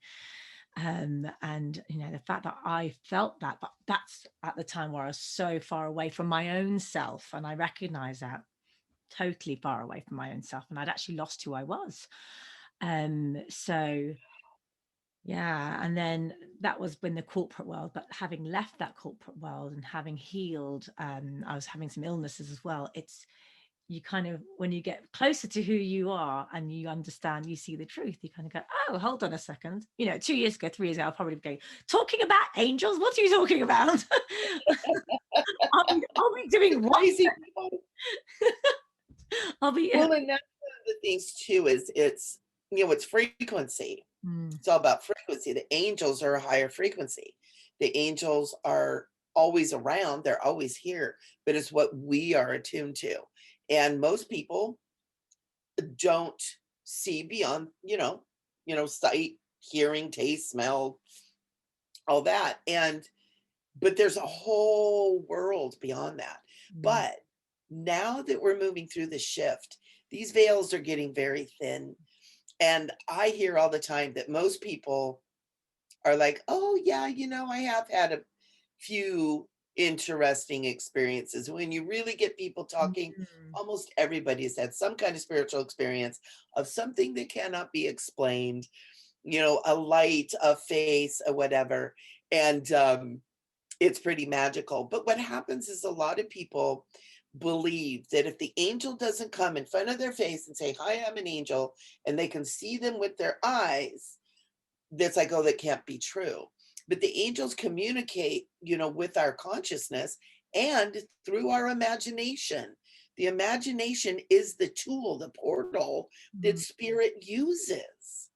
And the fact that I felt that, but that's at the time where I was so far away from my own self, and I recognize that, totally far away from my own self, and I'd actually lost who I was. So yeah, and then that was when the corporate world, but having left that corporate world and having healed, I was having some illnesses as well. You kind of, when you get closer to who you are and you understand, you see the truth, you kind of go, oh, hold on a second. 2 years ago, 3 years ago, I'll probably be talking about angels. What are you talking about? I'll be doing crazy people. I'll be. Well, and that's one of the things too, is it's frequency. It's all about frequency. The angels are a higher frequency. The angels are always around. They're always here, but it's what we are attuned to. And most people don't see beyond, sight, hearing, taste, smell, all that. And but there's a whole world beyond that. But now that we're moving through the shift, these veils are getting very thin. And I hear all the time that most people are like, oh, yeah, I have had a few interesting experiences. When you really get people talking, almost everybody has had some kind of spiritual experience of something that cannot be explained, a light, a face, a whatever. And it's pretty magical. But what happens is a lot of people believe that if the angel doesn't come in front of their face and say, hi, I'm an angel, and they can see them with their eyes, that's like, oh, that can't be true. But the angels communicate, with our consciousness and through our imagination. The imagination is the tool, the portal that spirit uses.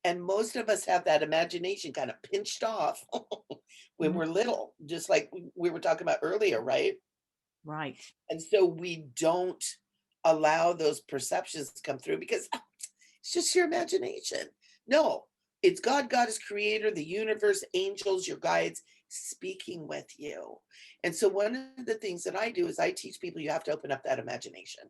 And most of us have that imagination kind of pinched off when we're little, just like we were talking about earlier, right? Right. And so we don't allow those perceptions to come through because it's just your imagination. No, it's God, God is creator, the universe, angels, your guides speaking with you. And so one of the things that I do is I teach people you have to open up that imagination.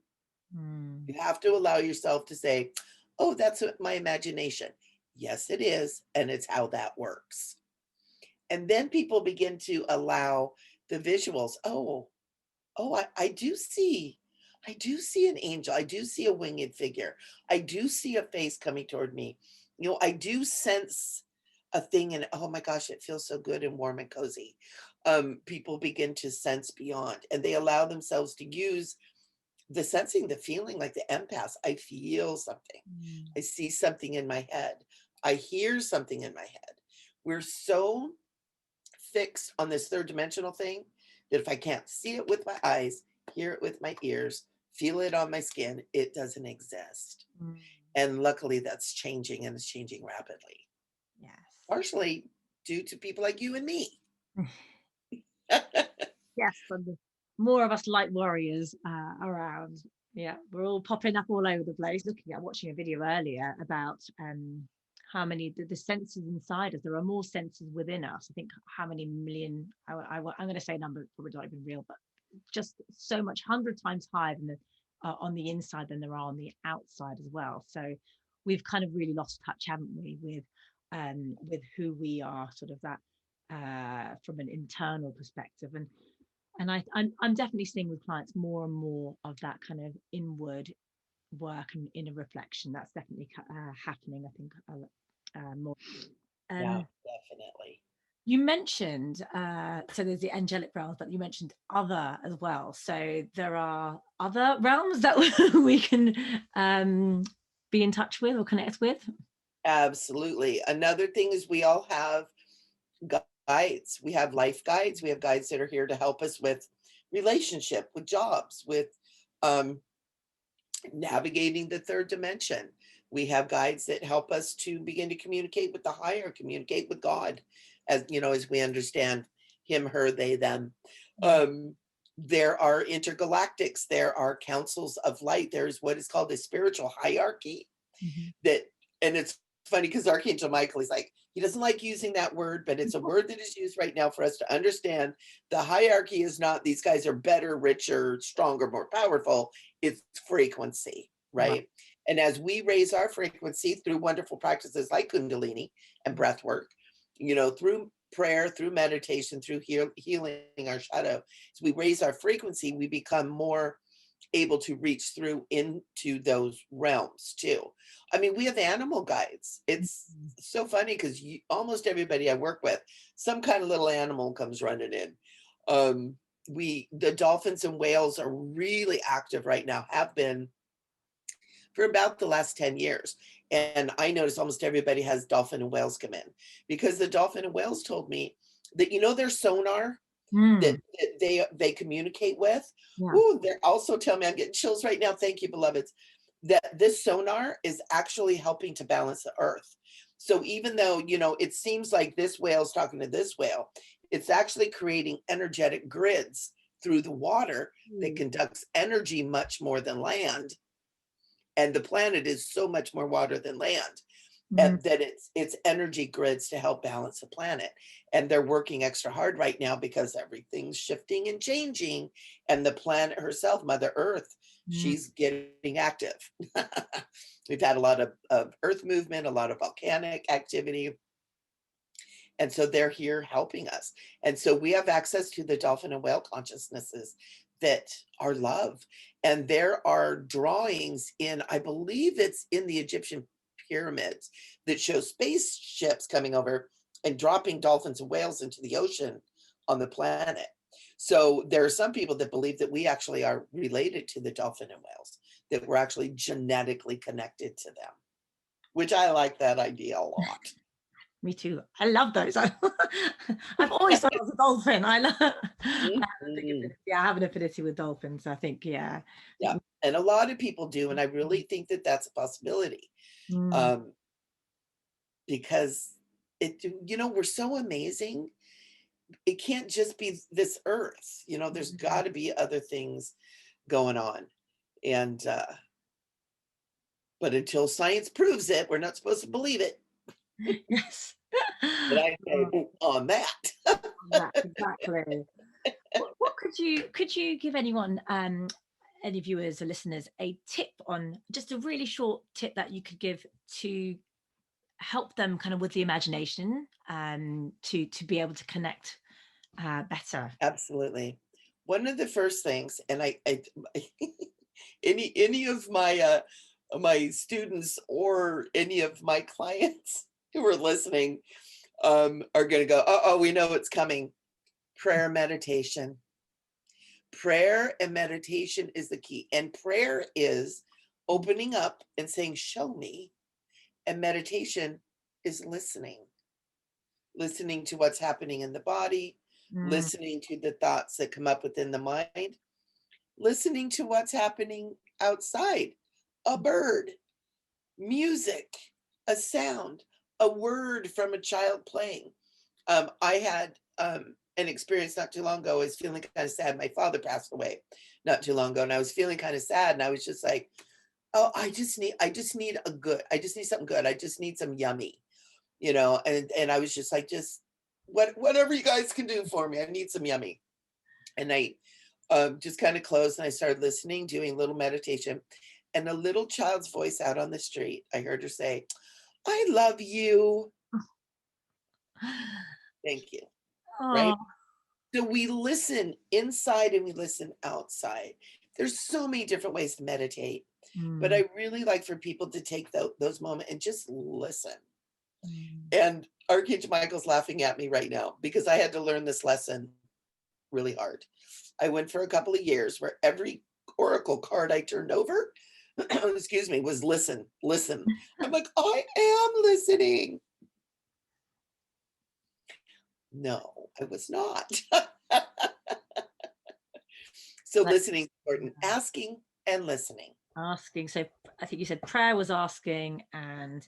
You have to allow yourself to say, oh, that's my imagination. Yes, it is. And it's how that works. And then people begin to allow the visuals. Oh, I do see. I do see an angel. I do see a winged figure. I do see a face coming toward me. I do sense a thing and oh my gosh, it feels so good and warm and cozy. People begin to sense beyond and they allow themselves to use the sensing, the feeling like the empaths. I feel something. I see something in my head. I hear something in my head. We're so fixed on this third dimensional thing that if I can't see it with my eyes, hear it with my ears, feel it on my skin, it doesn't exist. And luckily that's changing and it's changing rapidly. Yes. Partially due to people like you and me. Yes, and the more of us light warriors around. Yeah, we're all popping up all over the place. Watching a video earlier about how many the senses inside us. There are more senses within us. I think how many million. I'm going to say a number probably not even real, but just so much 100 times higher than the on the inside than there are on the outside as well. So we've kind of really lost touch, haven't we, with who we are, sort of that from an internal perspective. And I'm definitely seeing with clients more and more of that kind of inward work and inner reflection. That's definitely happening, I think, more. Yeah, definitely. You mentioned, so there's the angelic realms, but you mentioned other as well. So there are other realms that we can be in touch with or connect with. Absolutely. Another thing is we all have guides. We have life guides. We have guides that are here to help us with relationship, with jobs, with navigating the third dimension. We have guides that help us to begin to communicate with the higher, communicate with God, as as we understand him, her, they, them. There are intergalactics. There are councils of light. There's what is called a spiritual hierarchy. That, and it's funny because Archangel Michael is like, he doesn't like using that word, but it's a word that is used right now for us to understand the hierarchy is not these guys are better, richer, stronger, more powerful. It's frequency, right? And as we raise our frequency through wonderful practices like Kundalini and breath work, through prayer, through meditation, through healing our shadow, as we raise our frequency, we become more able to reach through into those realms too. I mean, we have animal guides. It's so funny because almost everybody I work with, some kind of little animal comes running in. The dolphins and whales are really active right now, have been for about the last 10 years. And I notice almost everybody has dolphin and whales come in because the dolphin and whales told me that, their sonar that they communicate with. Ooh, they're also telling me, I'm getting chills right now. Thank you, beloveds, that this sonar is actually helping to balance the earth. So even though, it seems like this whale is talking to this whale, it's actually creating energetic grids through the water that conducts energy much more than land. And the planet is so much more water than land. and that it's energy grids to help balance the planet. And they're working extra hard right now because everything's shifting and changing, and the planet herself, Mother Earth, she's getting active. We've had a lot of earth movement, a lot of volcanic activity, and so they're here helping us. And so we have access to the dolphin and whale consciousnesses that are love. And there are drawings in, I believe it's in the Egyptian pyramids, that show spaceships coming over and dropping dolphins and whales into the ocean on the planet. So there are some people that believe that we actually are related to the dolphin and whales, that we're actually genetically connected to them, which I like that idea a lot. Me too. I love those. I've always thought I was a dolphin. I have an affinity with dolphins. I think, yeah. And a lot of people do, and I really think that that's a possibility, because we're so amazing. It can't just be this earth. There's got to be other things going on, and but until science proves it, we're not supposed to believe it. Yes. But I say on that. Exactly. What could you give anyone, any viewers or listeners, a tip on, just a really short tip that you could give to help them kind of with the imagination, to be able to connect better? Absolutely. One of the first things, and I any of my my students or any of my clients who are listening are going to go, oh, we know it's coming. Prayer, meditation. Prayer and meditation is the key. And prayer is opening up and saying, show me. And meditation is listening to what's happening in the body, listening to the thoughts that come up within the mind, listening to what's happening outside, a bird, music, a sound, a word from a child playing. I had an experience not too long ago. I was feeling kind of sad. My father passed away not too long ago, and I was feeling kind of sad, and I was just like, oh, I just need something good. I just need some yummy, and I was just like, just whatever you guys can do for me. I need some yummy. And I just kind of closed, and I started listening, doing a little meditation, and a little child's voice out on the street, I heard her say, I love you. Thank you. Right? So we listen inside and we listen outside. There's so many different ways to meditate, but I really like for people to take those moments and just listen. And Archangel Michael's laughing at me right now because I had to learn this lesson really hard. I went for a couple of years where every oracle card I turned over, excuse me, was listen. I'm like, I am listening. No, I was not. So listening is important. Asking and listening. Asking. So I think you said prayer was asking and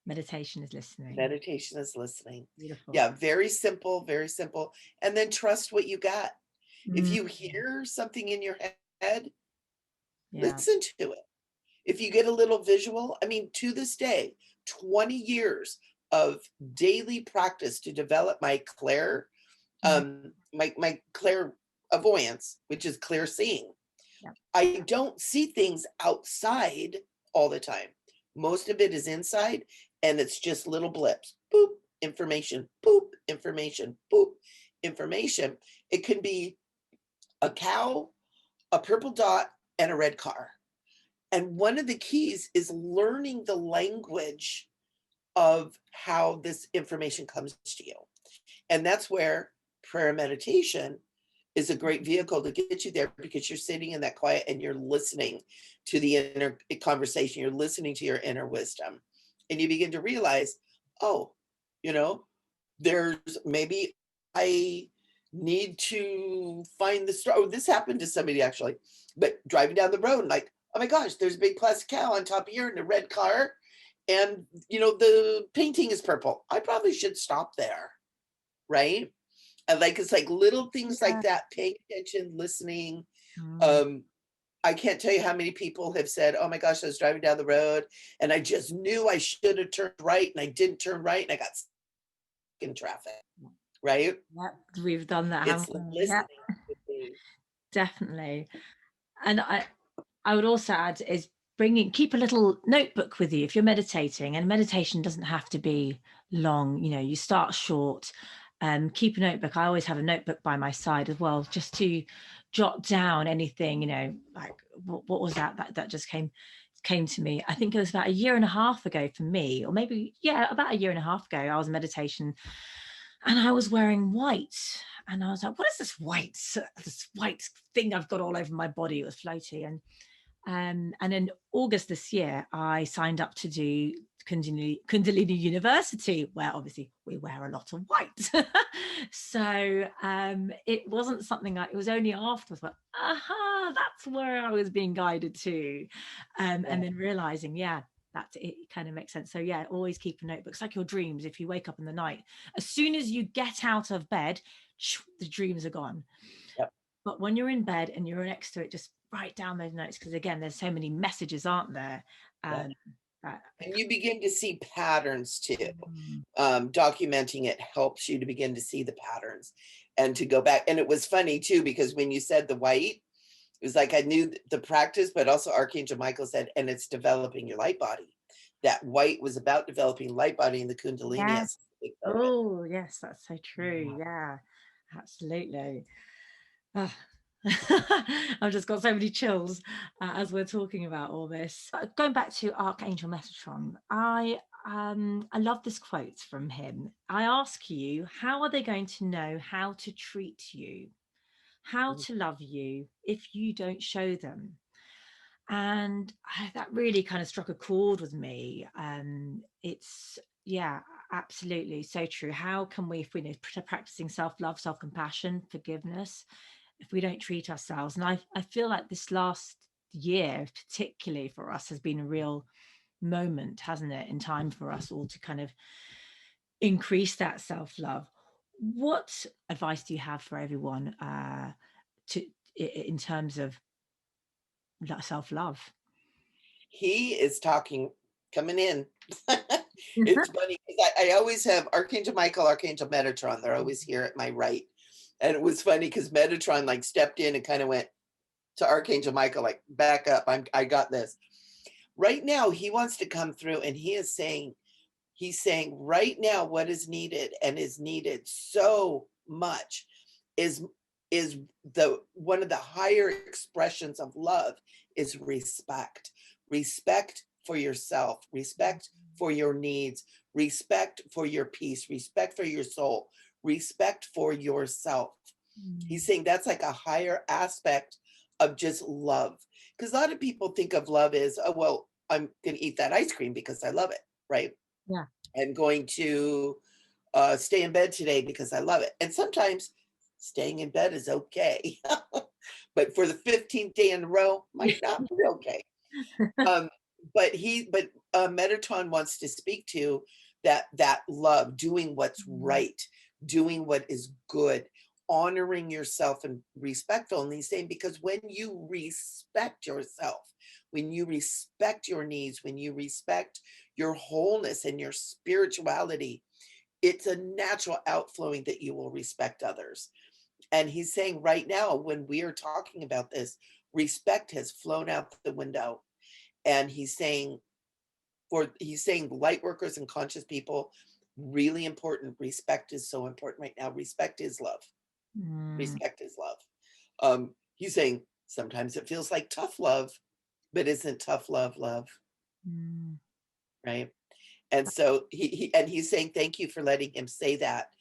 meditation is listening. Meditation is listening. Beautiful. Yeah, very simple, very simple. And then trust what you got. If you hear something in your head, listen to it. If you get a little visual, I mean, to this day, 20 years of daily practice to develop my my clairvoyance, which is clear seeing. I don't see things outside all the time. Most of it is inside, and it's just little blips. Boop, information, boop, information, boop, information. It can be a cow, a purple dot, and a red car. And one of the keys is learning the language of how this information comes to you. And that's where prayer and meditation is a great vehicle to get you there, because you're sitting in that quiet and you're listening to the inner conversation. You're listening to your inner wisdom. And you begin to realize, oh, there's maybe I need to find the star. Oh, this happened to somebody actually, but driving down the road, like, oh my gosh, there's a big plastic cow on top of here in a red car. And, the painting is purple. I probably should stop there. Right. And it's like little things like that, paying attention, listening. I can't tell you how many people have said, oh my gosh, I was driving down the road and I just knew I should have turned right and I didn't turn right and I got stuck in traffic, right? Yep, we've done that, It's haven't we? listening Yeah, to me. definitely. And I would also add is keep a little notebook with you if you're meditating, and meditation doesn't have to be long. You know, you start short. Keep a notebook. I always have a notebook by my side as well, just to jot down anything. You know, like what was that just came to me. I think it was about a year and a half ago for me, or maybe about a year and a half ago. I was in meditation, and I was wearing white, and I was like, "What is this white thing I've got all over my body?" It was floaty, and in August this year, I signed up to do Kundalini University, where obviously we wear a lot of white. So it wasn't something it was only afterwards, but that's where I was being guided to. And then realizing, that it kind of makes sense. So yeah, always keep a notebook. It's like your dreams. If you wake up in the night, as soon as you get out of bed, the dreams are gone. Yep. But when you're in bed and you're next to it, just write down those notes, because again, there's so many messages, aren't there? Yeah. That, And you begin to see patterns too. mm, Documenting it helps you to begin to see the patterns and to go back. And it was funny too, because when you said the white, it was like I knew the practice, but also Archangel Michael said, and it's developing your light body. That white was about developing light body in the Kundalini. yes. As a big moment. Oh, yes, that's so true. Yeah, absolutely. Ah. I've just got so many chills as we're talking about all this. Going back to Archangel Metatron, I love this quote from him. I ask you, how are they going to know how to treat you, how to love you, if you don't show them? And that really kind of struck a chord with me. It's absolutely so true. How can we, if we're practicing self-love, self-compassion, forgiveness, if we don't treat ourselves? And I feel like this last year particularly for us has been a real moment, hasn't it, in time for us all to kind of increase that self-love. What advice do you have for everyone to in terms of self-love? He is talking, coming in. It's funny because I always have Archangel Michael, Archangel Metatron. They're always here at my right. And it was funny because Metatron like stepped in and kind of went to Archangel Michael, like, back up. I got this. Right now, he wants to come through and he's saying right now what is needed and is needed so much is the one of the higher expressions of love is respect. Respect for yourself, respect for your needs, respect for your peace, respect for your soul, respect for yourself. He's saying that's like a higher aspect of just love. Because a lot of people think of love as, oh, well, I'm going to eat that ice cream because I love it, right? Yeah. I'm going to stay in bed today because I love it. And sometimes staying in bed is okay. But for the 15th day in a row, might not be okay. But Metatron wants to speak to that love, doing what's right, doing what is good, honoring yourself and respectful. And he's saying, because when you respect yourself, when you respect your needs, when you respect your wholeness and your spirituality, it's a natural outflowing that you will respect others. And he's saying right now, when we are talking about this, respect has flown out the window. And he's saying light workers and conscious people, really important. Respect is so important right now. Respect is love. Respect is love. He's saying sometimes it feels like tough love, but isn't tough love love? Right. And so he's saying thank you for letting him say that,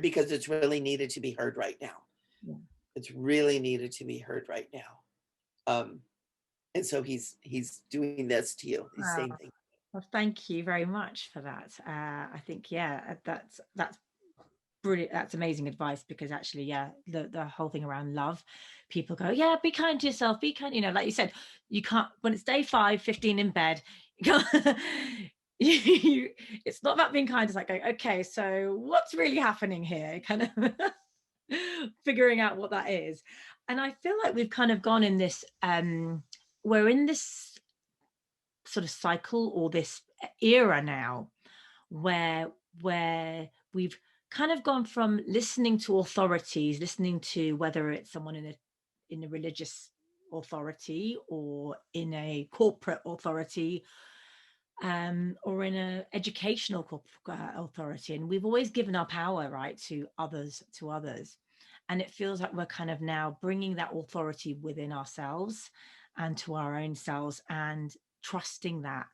because it's really needed to be heard right now. Yeah. It's really needed to be heard right now. And so he's doing this to you. He's saying thank you. Well, thank you very much for that. I think, that's brilliant. That's amazing advice, because actually, the whole thing around love, people go, be kind to yourself, be kind, like you said, you can't, when it's day 5, 15 in bed, you can't, it's not about being kind. It's like going, okay, so what's really happening here? Kind of figuring out what that is. And I feel like we've kind of gone in this, we're in this sort of cycle or this era now where we've kind of gone from listening to authorities, listening to whether it's someone in a religious authority or in a corporate authority, or in a educational authority, and we've always given our power, right, to others, and it feels like we're kind of now bringing that authority within ourselves and to our own selves and trusting that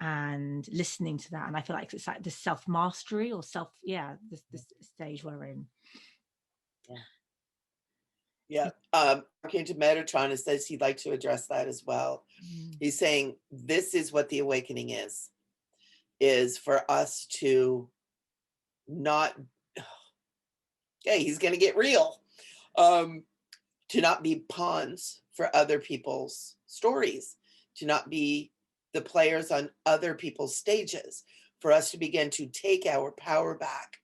and listening to that. And I feel like it's like the self-mastery or this stage we're in. Yeah. Archangel Metatron says he'd like to address that as well. He's saying this is what the awakening is for us to not, okay, he's going to get real, to not be pawns for other people's stories, to not be the players on other people's stages, for us to begin to take our power back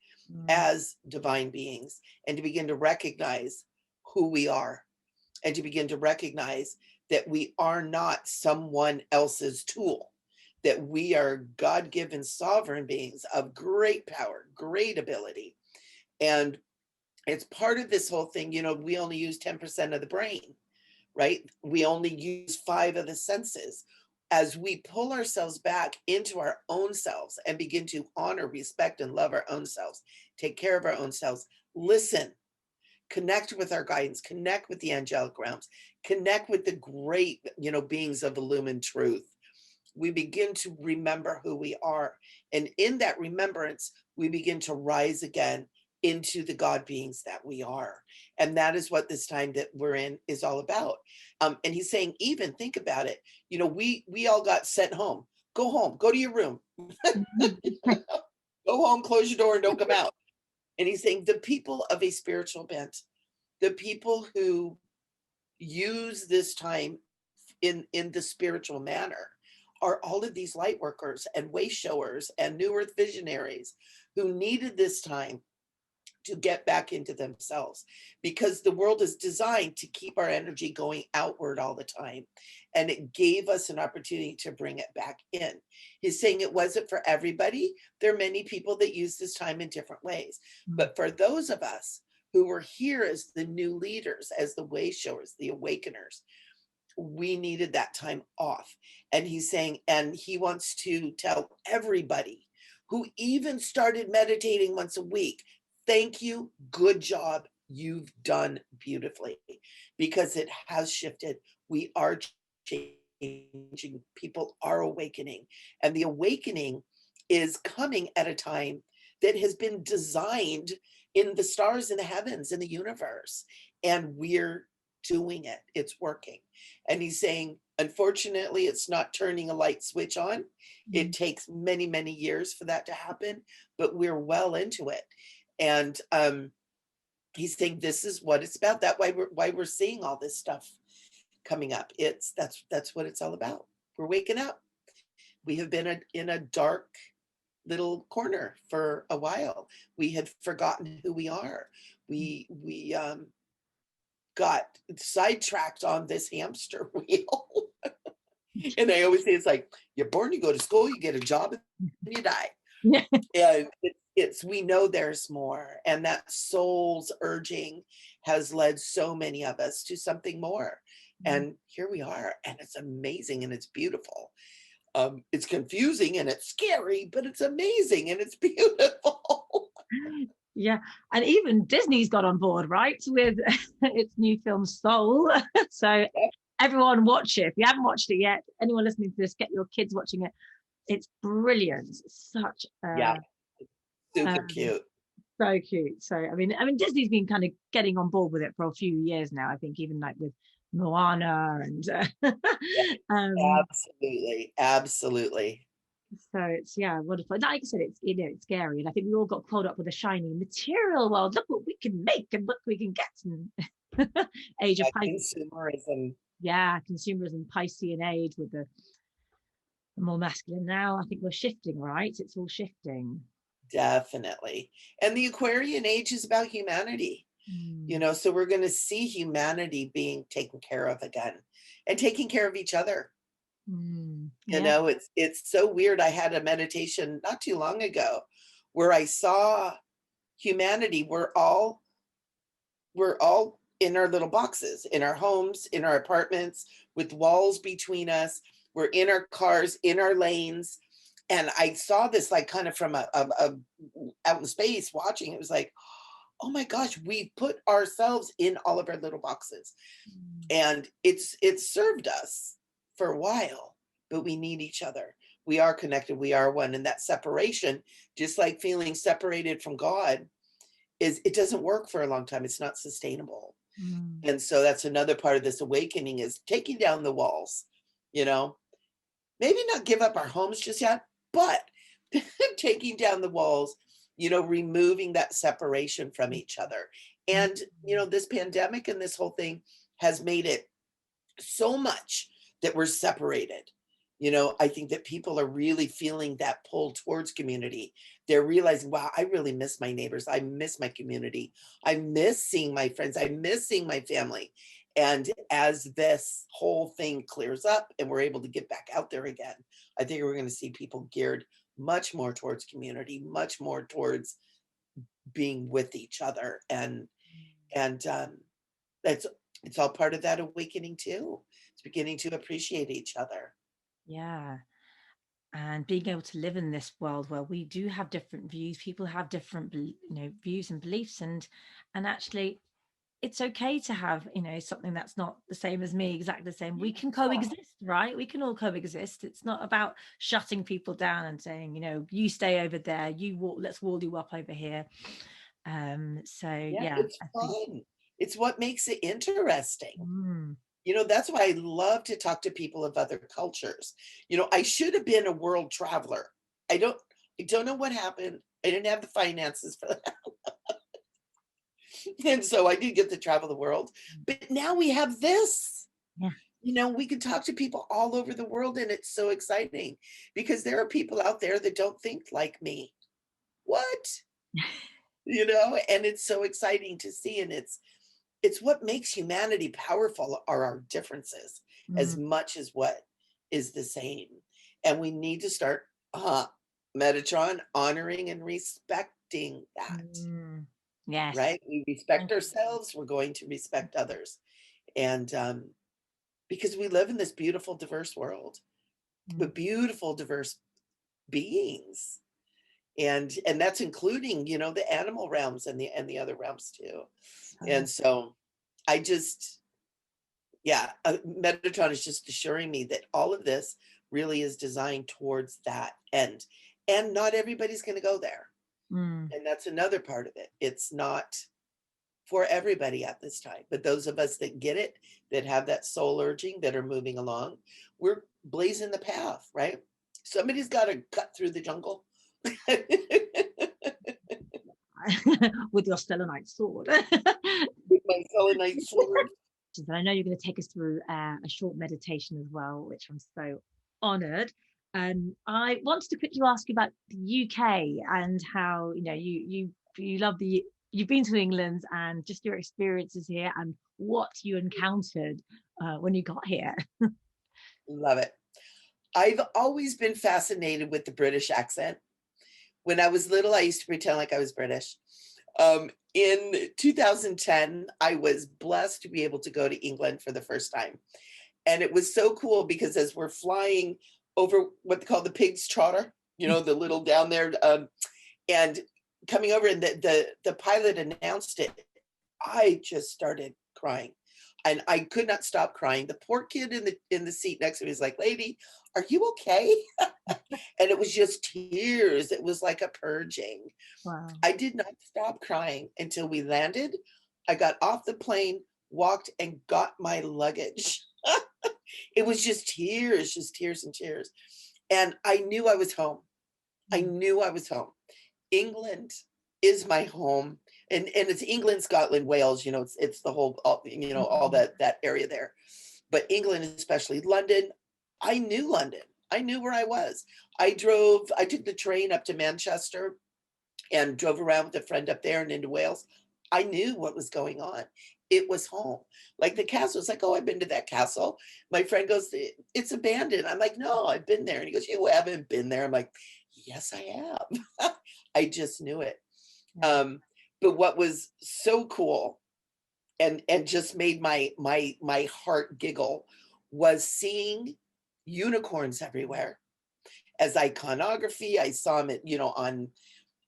as divine beings and to begin to recognize who we are and to begin to recognize that we are not someone else's tool, that we are God-given sovereign beings of great power, great ability. And it's part of this whole thing, you know, we only use 10% of the brain, right? We only use 5 of the senses. As we pull ourselves back into our own selves and begin to honor, respect, and love our own selves, take care of our own selves, listen, connect with our guidance, connect with the angelic realms, connect with the great, you know, beings of illumined truth, we begin to remember who we are. And in that remembrance, we begin to rise again into the God beings that we are. And that is what this time that we're in is all about. And he's saying, even think about it. You know, we all got sent home. Go home, go to your room. Go home, close your door and don't come out. And he's saying the people of a spiritual bent, the people who use this time in the spiritual manner, are all of these light workers and way showers and new earth visionaries who needed this time to get back into themselves, because the world is designed to keep our energy going outward all the time. And it gave us an opportunity to bring it back in. He's saying it wasn't for everybody. There are many people that use this time in different ways. But for those of us who were here as the new leaders, as the way showers, the awakeners, we needed that time off. And he's saying, and he wants to tell everybody who even started meditating once a week, thank you, good job, you've done beautifully, because it has shifted. We are changing, people are awakening, and the awakening is coming at a time that has been designed in the stars, in the heavens, in the universe, and we're doing it. It's working. And he's saying, unfortunately, it's not turning a light switch on. It takes many, many years for that to happen, but we're well into it. And he's saying this is what it's about. That's why we're seeing all this stuff coming up. That's what it's all about. We're waking up. We have been in a dark little corner for a while. We had forgotten who we are. We got sidetracked on this hamster wheel. And I always say, it's like, you're born, you go to school, you get a job, and you die. And we know there's more. And that soul's urging has led so many of us to something more. And here we are. And it's amazing and it's beautiful. It's confusing and it's scary, but it's amazing and it's beautiful. Yeah, and even Disney's got on board, right, with its new film Soul. So everyone watch it. If you haven't watched it yet, anyone listening to this, get your kids watching it. It's brilliant. It's such super cute. So cute. So I mean Disney's been kind of getting on board with it for a few years now, I think, even like with Moana and Absolutely. So it's wonderful. Like I said, it's it's scary, and I think we all got caught up with the shiny material world. Look what we can make and what we can get. And age of Pisces. Consumerism. Yeah, consumerism, Piscean age with the more masculine. Now I think we're shifting, right? It's all shifting. Definitely. And the Aquarian age is about humanity. You know, so we're going to see humanity being taken care of again and taking care of each other. You Yeah. know, it's so weird. I had a meditation not too long ago where I saw humanity. We're all in our little boxes, in our homes, in our apartments, with walls between us. We're in our cars, in our lanes. And I saw this like kind of from a out in space watching. It was like, oh my gosh, we put ourselves in all of our little boxes. And it's served us for a while, but we need each other. We are connected, we are one. And that separation, just like feeling separated from God, it doesn't work for a long time. It's not sustainable. And so that's another part of this awakening, is taking down the walls, you know, maybe not give up our homes just yet, but taking down the walls, you know, removing that separation from each other. And, you know, this pandemic and this whole thing has made it so much that we're separated. You know, I think that people are really feeling that pull towards community. They're realizing, wow, I really miss my neighbors. I miss my community. I miss seeing my friends. I miss seeing my family. And as this whole thing clears up and we're able to get back out there again, I think we're going to see people geared much more towards community, much more towards being with each other. And that's it's all part of that awakening too. It's beginning to appreciate each other. Yeah. And being able to live in this world where we do have different views, people have different views and beliefs, and actually it's okay to have something that's not the same as me, exactly the same. We can coexist, right? We can all coexist. It's not about shutting people down and saying, you stay over there, you walk, let's wall you up over here. So Yeah, yeah, it's I think fun. It's what makes it interesting. mm, You know, that's why I love to talk to people of other cultures. You know, I should have been a world traveler. I don't know what happened. I didn't have the finances for that. And so I did get to travel the world. But now we have this. yeah. You know, we can talk to people all over the world, and it's so exciting because there are people out there that don't think like me. What? You know, and it's so exciting to see. And it's what makes humanity powerful are our differences as Mm, much as what is the same. And we need to start Metatron honoring and respecting that, yes. right? We respect Thank ourselves, we're going to respect others. And because we live in this beautiful, diverse world you. with beautiful, diverse beings. And that's including, you know, the animal realms and the other realms too. So And so I just, yeah, Metatron is just assuring me that all of this really is designed towards that end. And not everybody's going to go there. And that's another part of it. It's not for everybody at this time, but those of us that get it, that have that soul urging, that are moving along, we're blazing the path, right? Somebody's got to cut through the jungle. with your Selenite sword. With my selenite sword. And I know you're going to take us through a short meditation as well, which I'm so honored. And I wanted to quickly ask you about the UK and how you love you've been to England and just your experiences here and what you encountered when you got here. Love it. I've always been fascinated with the British accent. When I was little, I used to pretend like I was British. In 2010, I was blessed to be able to go to England for the first time. And it was so cool because as we're flying over what they call the pig's trotter, you know, the little down there, and coming over, and the pilot announced it, I just started crying. And I could not stop crying. The poor kid in the seat next to me was like, "Lady, are you okay?" And it was just tears. It was like a purging. Wow. I did not stop crying until we landed. I got off the plane, walked, and got my luggage. It was just tears and tears. And I knew I was home. I knew I was home. England is my home. And it's England, Scotland, Wales, you know, it's the whole, all that area there. But England, especially London, I knew London. I knew where I was. I took the train up to Manchester and drove around with a friend up there and into Wales. I knew what was going on. It was home. Like the castle, it's like, oh, I've been to that castle. My friend goes, it's abandoned. I'm like, no, I've been there. And he goes, you haven't been there. I'm like, yes, I have. I just knew it. Yeah. But what was so cool and just made my heart giggle was seeing unicorns everywhere as iconography. I saw them at,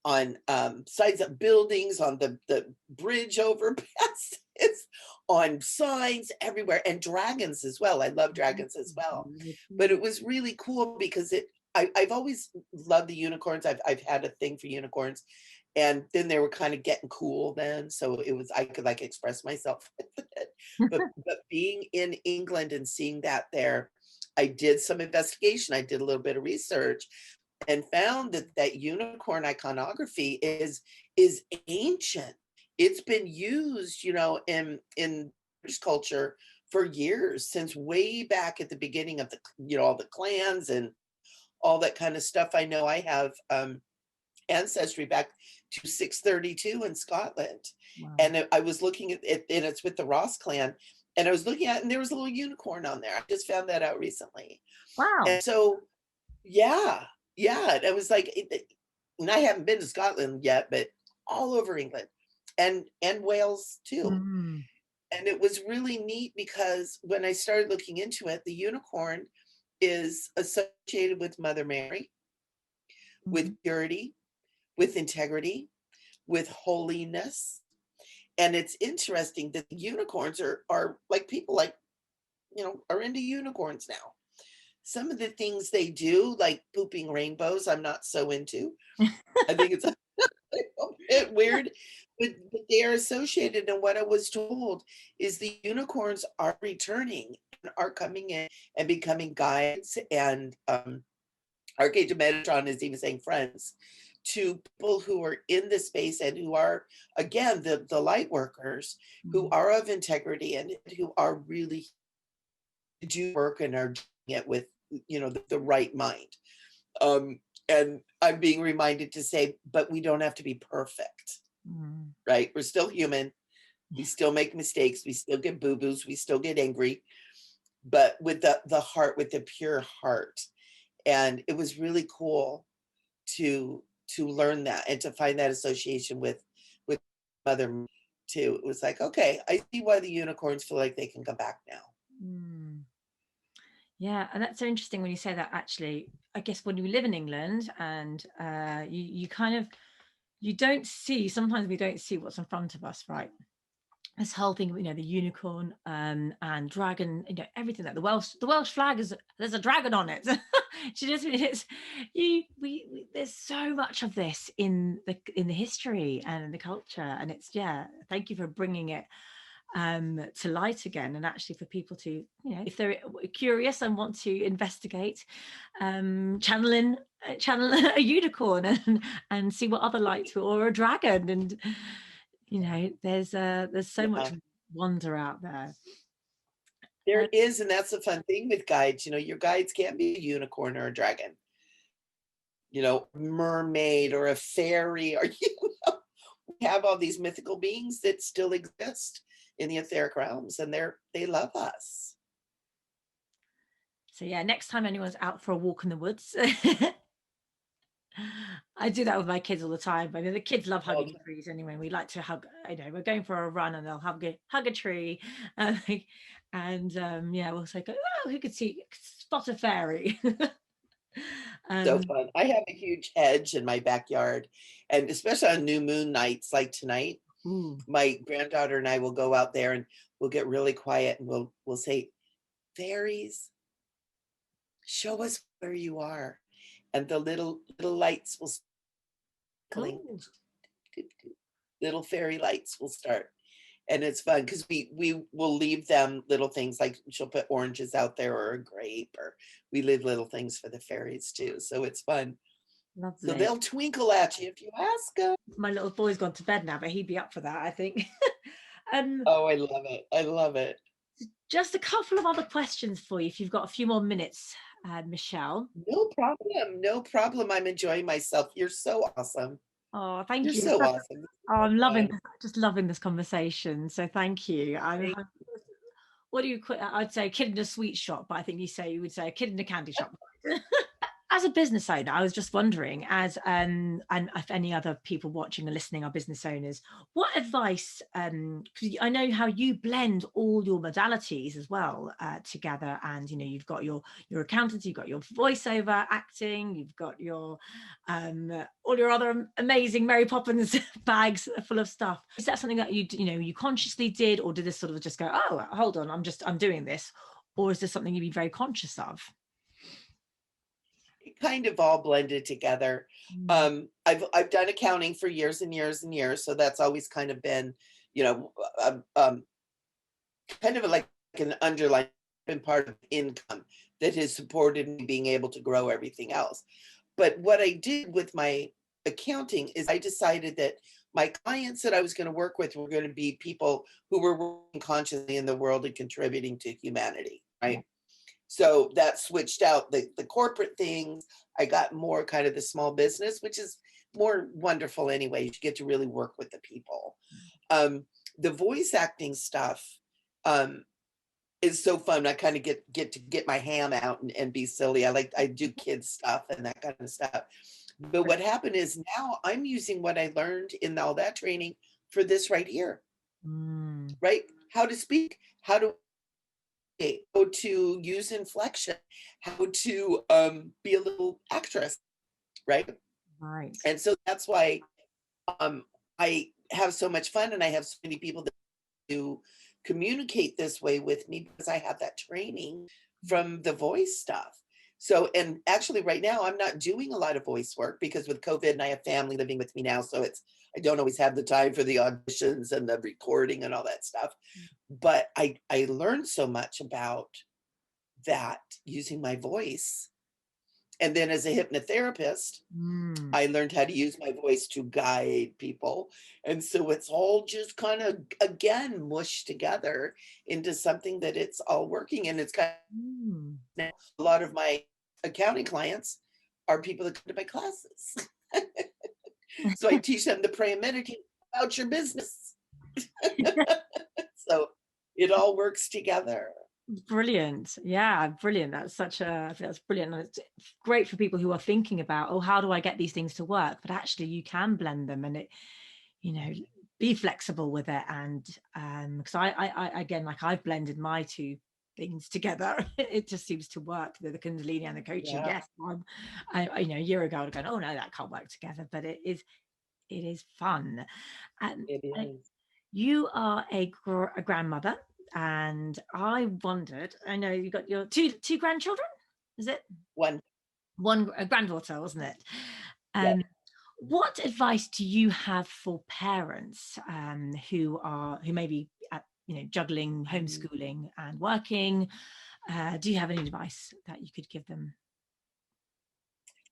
on sides of buildings, on the bridge overpass, it's on signs everywhere, and dragons as well. I love dragons as well. But it was really cool because I've always loved the unicorns. I've had a thing for unicorns. And then they were kind of getting cool then. So it was, I could like express myself with it. But being in England and seeing that there, I did some investigation. I did a little bit of research and found that unicorn iconography is ancient. It's been used, in British culture for years, since way back at the beginning of the, all the clans and all that kind of stuff. I know I have ancestry back to 632 in Scotland. Wow. And I was looking at it, and it's with the Ross clan. And I was looking at it, and there was a little unicorn on there. I just found that out recently. Wow. And so, yeah. It was like, and I haven't been to Scotland yet, but all over England and Wales too. Mm. And it was really neat because when I started looking into it, the unicorn is associated with Mother Mary, with purity, with integrity, with holiness. And it's interesting that the unicorns are like people like, are into unicorns now. Some of the things they do, like pooping rainbows, I'm not so into. I think it's a bit weird, but they are associated. And what I was told is the unicorns are returning and are coming in and becoming guides. And Archangel Metatron is even saying friends to people who are in this space and who are, again, the light workers who are of integrity and who are really do work and are doing it with, the right mind. And I'm being reminded to say, but we don't have to be perfect, right? We're still human. We still make mistakes. We still get boo-boos. We still get angry, but with the heart, with the pure heart. And it was really cool to learn that and to find that association with Mother too. It was like, okay, I see why the unicorns feel like they can come back now. Yeah, and that's so interesting when you say that. Actually, I guess when you live in England and you kind of, you don't see, sometimes we don't see what's in front of us, right? This whole thing, the unicorn and dragon, everything, that the Welsh flag is, there's a dragon on it. There's so much of this in the history and the culture, and it's, thank you for bringing it to light again, and actually for people to, if they're curious and want to investigate, channel a unicorn and see what other lights, or a dragon, and there's so much wonder out there. There is, and that's the fun thing with guides. Your guides can't be a unicorn or a dragon, mermaid or a fairy, or we have all these mythical beings that still exist in the etheric realms, and they love us. So next time anyone's out for a walk in the woods, I do that with my kids all the time. I mean, the kids love hugging trees anyway. We like to hug, we're going for a run and they'll hug a tree. We'll say, oh, who could spot a fairy? So fun. I have a huge hedge in my backyard, and especially on new moon nights like tonight, my granddaughter and I will go out there and we'll get really quiet and we'll say, fairies, show us where you are. And the little lights will blink. Little fairy lights will start. And it's fun because we will leave them little things, like she'll put oranges out there or a grape, or we leave little things for the fairies too. So it's fun. Lovely. So they'll twinkle at you if you ask them. My little boy's gone to bed now, but he'd be up for that, I think. Oh, I love it. I love it. Just a couple of other questions for you if you've got a few more minutes, Michele. No problem. No problem. I'm enjoying myself. You're so awesome. Oh, thank You're you. so awesome. This is Oh, so I'm loving, fun. just loving this conversation. So thank you. Thank What do you call? I'd say a kid in a sweet shop, but I think you would say a kid in a candy shop. As a business owner, I was just wondering, as and if any other people watching and listening are business owners, what advice? Because I know how you blend all your modalities as well together, and you know you've got your accountancy, you've got your voiceover acting, you've got your all your other amazing Mary Poppins bags full of stuff. Is that something that you consciously did, or did this sort of just go, oh, hold on, I'm doing this, or is this something you'd be very conscious of? It kind of all blended together. Mm. I've done accounting for years and years and years, so that's always kind of been, you know, kind of like an underlying been part of income that has supported me being able to grow everything else. But what I did with my accounting is I decided that my clients that I was going to work with were going to be people who were working consciously in the world and contributing to humanity, Yeah. right? So that switched out the corporate things. I got more kind of the small business, which is more wonderful anyway. You get to really work with the people. Um, the voice acting stuff um, is so fun. I kind of get my ham out and be silly. I do kids stuff and that kind of stuff. But what happened is now I'm using what I learned in all that training for this right here, Mm, right? How to speak, how to use inflection, how to be a little actress, right? right. And so that's why um, I have so much fun and I have so many people that do communicate this way with me because I have that training from the voice stuff. So, and actually right now I'm not doing a lot of voice work because with COVID and I have family living with me now. So I don't always have the time for the auditions and the recording and all that stuff. But I learned so much about that using my voice. And then as a hypnotherapist, Mm, I learned how to use my voice to guide people. And so it's all just kind of, again, mushed together into something that it's all working. And it's kind mm. of a lot of my accounting clients are people that come to my classes. So I teach them to pray and meditate about your business. So it all works together. Brilliant. Yeah, brilliant. I think that's brilliant. And it's great for people who are thinking about, oh, how do I get these things to work? But actually you can blend them and you know, be flexible with it. And because I again, like I've blended my two things together. It just seems to work. The Kundalini and the coaching. Yeah, Yes. A year ago I'd gone, oh no, that can't work together. But it is fun. And it is. you are a grandmother, and I wondered. I know you got your two grandchildren. Is it One, one a granddaughter, wasn't it? yeah. Um, what advice do you have for parents who may be juggling homeschooling and working? Do you have any advice that you could give them?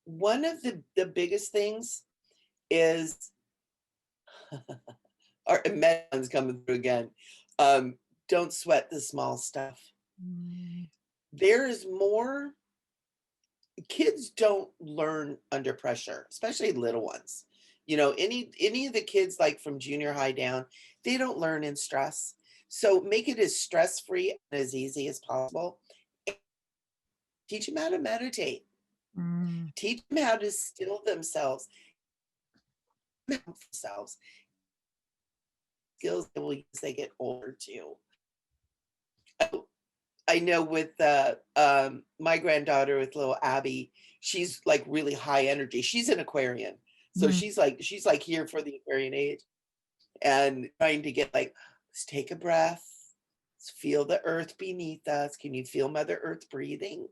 One of the biggest things is our Megan's coming through again. Um, don't sweat the small stuff. Mm, There is more, kids don't learn under pressure, especially little ones. You know, any of the kids like from junior high down, they don't learn in stress. So make it as stress-free and as easy as possible. Teach them how to meditate. mm, Teach them how to still themselves, themselves skills they will use as they get older too. I know with my granddaughter with little Abby, she's like really high energy. She's an Aquarian, so mm. she's like here for the Aquarian age and trying to get like, let's take a breath. Let's feel the earth beneath us. Can you feel Mother Earth breathing?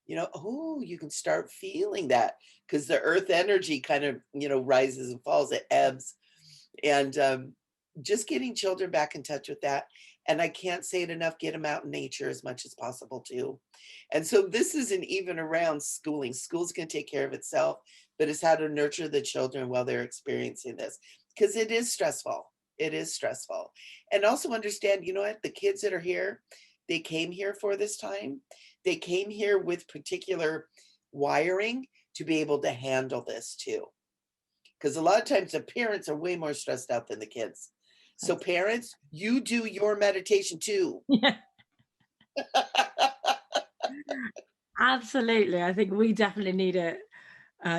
You know, oh, you can start feeling that because the earth energy kind of, rises and falls, it ebbs. And just getting children back in touch with that. And I can't say it enough, get them out in nature as much as possible too. And so this isn't even around schooling. School's going to take care of itself, but it's how to nurture the children while they're experiencing this because it is stressful. It is stressful. And also understand, you know what, the kids that are here, they came here for this time. They came here with particular wiring to be able to handle this too. because a lot of times the parents are way more stressed out than the kids. So parents, you do your meditation too. Yeah. Absolutely. I think we definitely need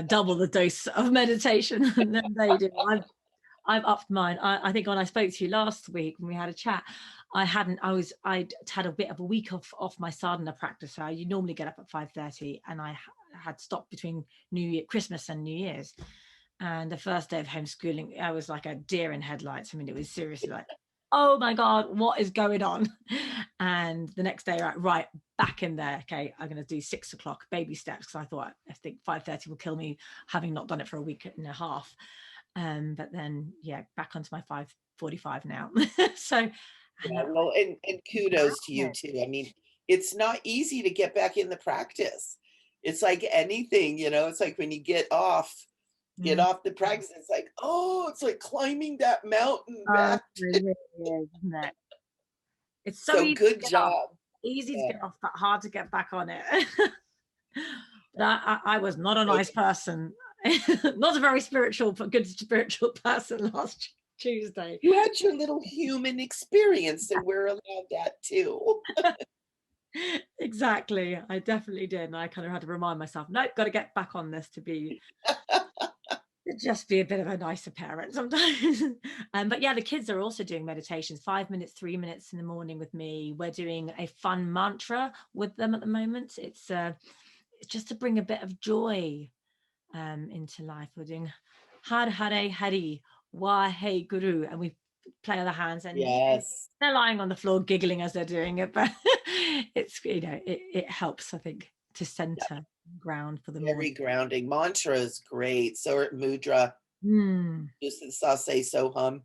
double the dose of meditation than they do. I've upped mine. I think when I spoke to you last week when we had a chat, I'd had a bit of a week off my sadhana practice. So you normally get up at 5:30, and I had stopped between Christmas and New Year's. And the first day of homeschooling, I was like a deer in headlights. I mean, it was seriously like, oh my God, what is going on? And the next day, right, back in there. Okay, I'm going to do 6 o'clock, baby steps. Because I think 5:30 will kill me, having not done it for a week and a half. But then, yeah, back onto my 5:45 now. So, Yeah, well, and kudos to you too. I mean, it's not easy to get back in the practice. It's like anything, it's like when you get off the practice, it's like, oh, it's like climbing that mountain back. It really is, isn't it? It's so easy good to job. Easy to get off, but hard to get back on it. I was not a nice person. Not a very good spiritual person last Tuesday. You had your little human experience, and we're allowed that too. Exactly. I definitely did. And I kind of had to remind myself, nope, got to get back on this to just be a bit of a nicer parent sometimes. But yeah, the kids are also doing meditations, 5 minutes, 3 minutes in the morning with me. We're doing a fun mantra with them at the moment. It's just to bring a bit of joy into life. We're doing Har Hare Hari Wahe Guru, and we play on the hands, and yes, they're lying on the floor giggling as they're doing it, but it's it helps, I think, to center ground for the very grounding. Mantra is great. So are mudra, just the sase soham,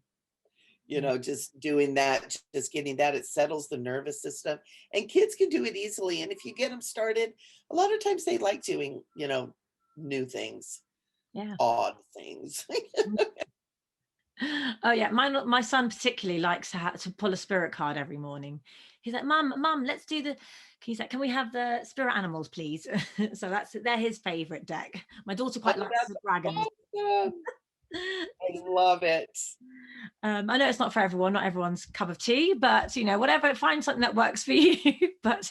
just doing that, just getting that, it settles the nervous system, and kids can do it easily. And if you get them started, a lot of times they like doing new things, odd things. Oh yeah, my son particularly likes to pull a spirit card every morning. He's like, Mum, let's do the. He's like, can we have the spirit animals, please? So they're his favorite deck. My daughter quite likes the dragons. Awesome. I love it. I know it's not for everyone, not everyone's cup of tea, but whatever, find something that works for you. But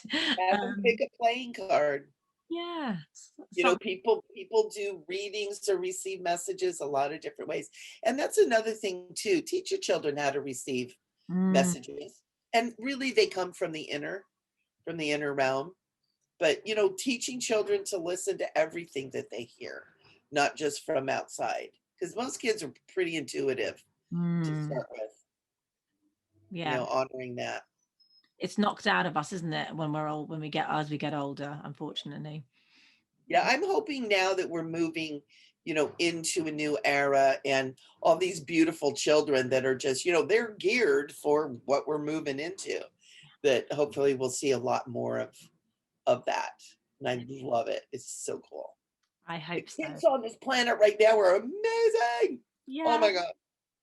have them pick a playing card. Yeah. People do readings or receive messages a lot of different ways. And that's another thing too. Teach your children how to receive messages. And really they come from the inner realm. But teaching children to listen to everything that they hear, not just from outside. Because most kids are pretty intuitive to start with. Yeah. Honoring that. It's knocked out of us, isn't it, as we get older, unfortunately. Yeah, I'm hoping now that we're moving, into a new era, and all these beautiful children that are just, they're geared for what we're moving into, that hopefully we'll see a lot more of that. And I love it. It's so cool. I hope the kids on this planet right now are amazing. Yeah. Oh my God.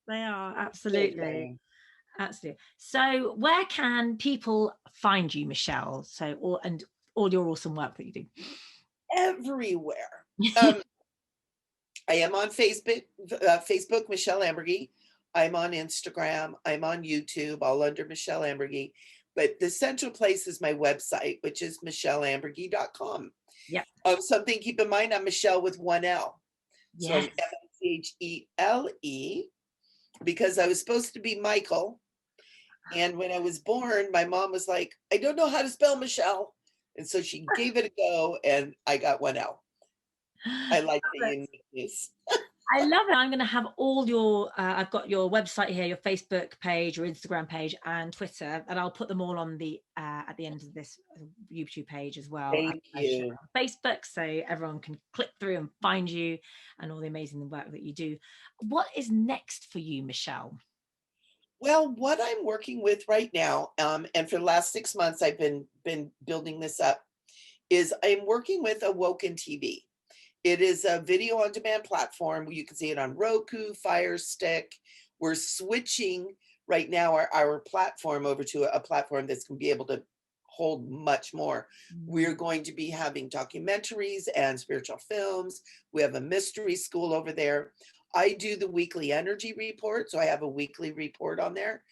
They are, absolutely. Absolutely. So where can people find you, Michele? And all your awesome work that you do? Everywhere. I am on Facebook, Michele Amburgey. I'm on Instagram. I'm on YouTube, all under Michele Amburgey. But the central place is my website, which is micheleamburgey.com. Yeah. Something keep in mind, I'm Michele with one L. Yes. So I'm Michele, because I was supposed to be Michael. And when I was born, my mom was like, I don't know how to spell Michele. And so she gave it a go, and I got one L. I like the uniqueness. I love it. I'm going to have all your, I've got your website here, your Facebook page, your Instagram page, and Twitter, and I'll put them all on at the end of this YouTube page as well. Thank you. On Facebook, so everyone can click through and find you and all the amazing work that you do. What is next for you, Michele? Well, what I'm working with right now, and for the last 6 months, I've been building this up, is I'm working with Awakener TV. It is a video on demand platform. You can see it on Roku, Fire Stick. We're switching right now our platform over to a platform that's going to be able to hold much more. We're going to be having documentaries and spiritual films. We have a mystery school over there. I do the weekly energy report. So I have a weekly report on there.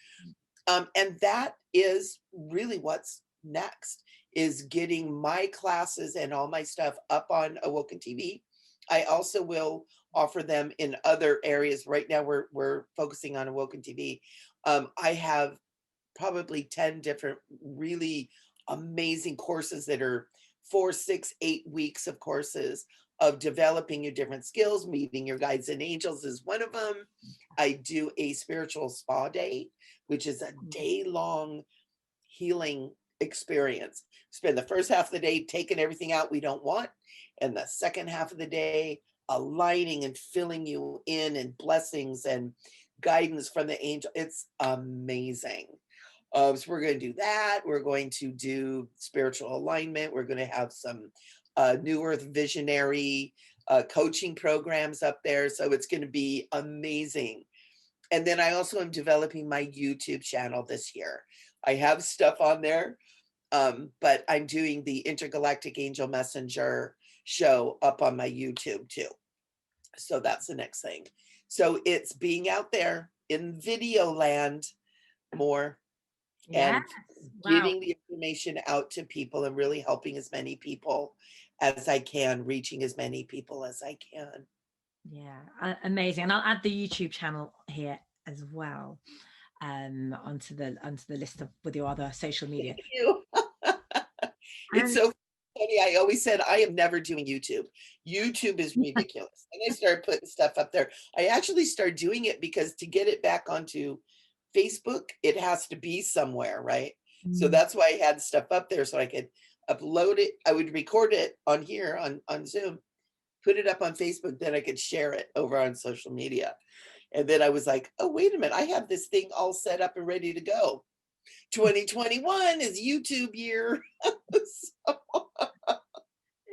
And that is really what's next, is getting my classes and all my stuff up on Awoken TV. I also will offer them in other areas. Right now we're focusing on Awoken TV. I have probably 10 different really amazing courses that are 4, 6, 8 weeks of courses of developing your different skills. Meeting your guides and angels is one of them. I do a spiritual spa day, which is a day-long healing experience. Spend the first half of the day taking everything out we don't want, and the second half of the day aligning and filling you in, and blessings and guidance from the angel. It's amazing. So we're going to do that. We're going to do spiritual alignment. We're going to have some New Earth visionary coaching programs up there. So it's going to be amazing. And then I also am developing my YouTube channel this year. I have stuff on there, but I'm doing the Intergalactic Angel Messenger show up on my YouTube too. So that's the next thing. So it's being out there in video land more, and getting the information out to people and really helping as many people as I can, reaching as many people as I can. Yeah, amazing. And I'll add the YouTube channel here as well, onto the list of with your other social media. Thank you. It's so funny. I always said I am never doing YouTube. YouTube is ridiculous. And I started putting stuff up there. I actually started doing it because to get it back onto Facebook, it has to be somewhere, right? So that's why I had stuff up there so I could upload it. I would record it on here on Zoom, put it up on Facebook, then I could share it over on social media. And then I was like, oh, wait a minute, I have this thing all set up and ready to go. 2021 is YouTube year. So.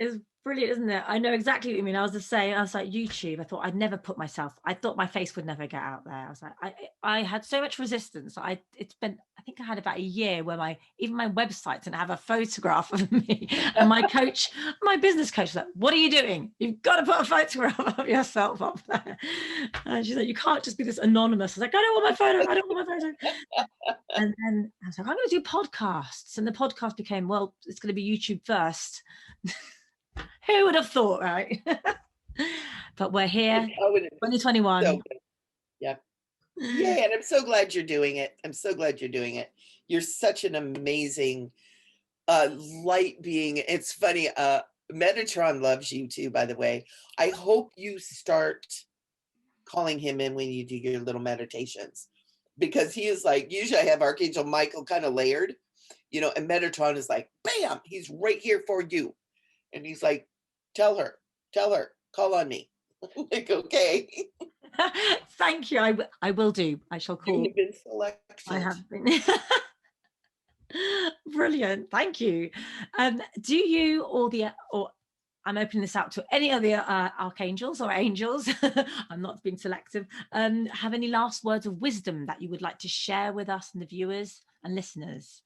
It's brilliant, isn't it? I know exactly what you mean. I was just saying, I was like, YouTube, I thought I'd never put myself, I thought my face would never get out there. I was like, I had so much resistance. It's been, I think I had about a year where even my website didn't have a photograph of me. And my coach, my business coach was like, what are you doing? You've got to put a photograph of yourself up there. And she's like, you can't just be this anonymous. I was like, I don't want my photo. I don't want my photo. And then I was like, I'm going to do podcasts. And the podcast became, well, it's going to be YouTube first. Who would have thought, right? But we're here, 2021. So yeah. Yeah, and I'm so glad you're doing it. I'm so glad you're doing it. You're such an amazing light being. It's funny, Metatron loves you too, by the way. I hope you start calling him in when you do your little meditations, because he is like, usually I have Archangel Michael kind of layered, and Metatron is like, bam, he's right here for you. And he's like, tell her, call on me. I'm like, okay. Thank you. I will do. I shall call. You've been selected. I have been. Brilliant. Thank you. Do you or I'm opening this out to any of the archangels or angels, I'm not being selective, have any last words of wisdom that you would like to share with us and the viewers and listeners?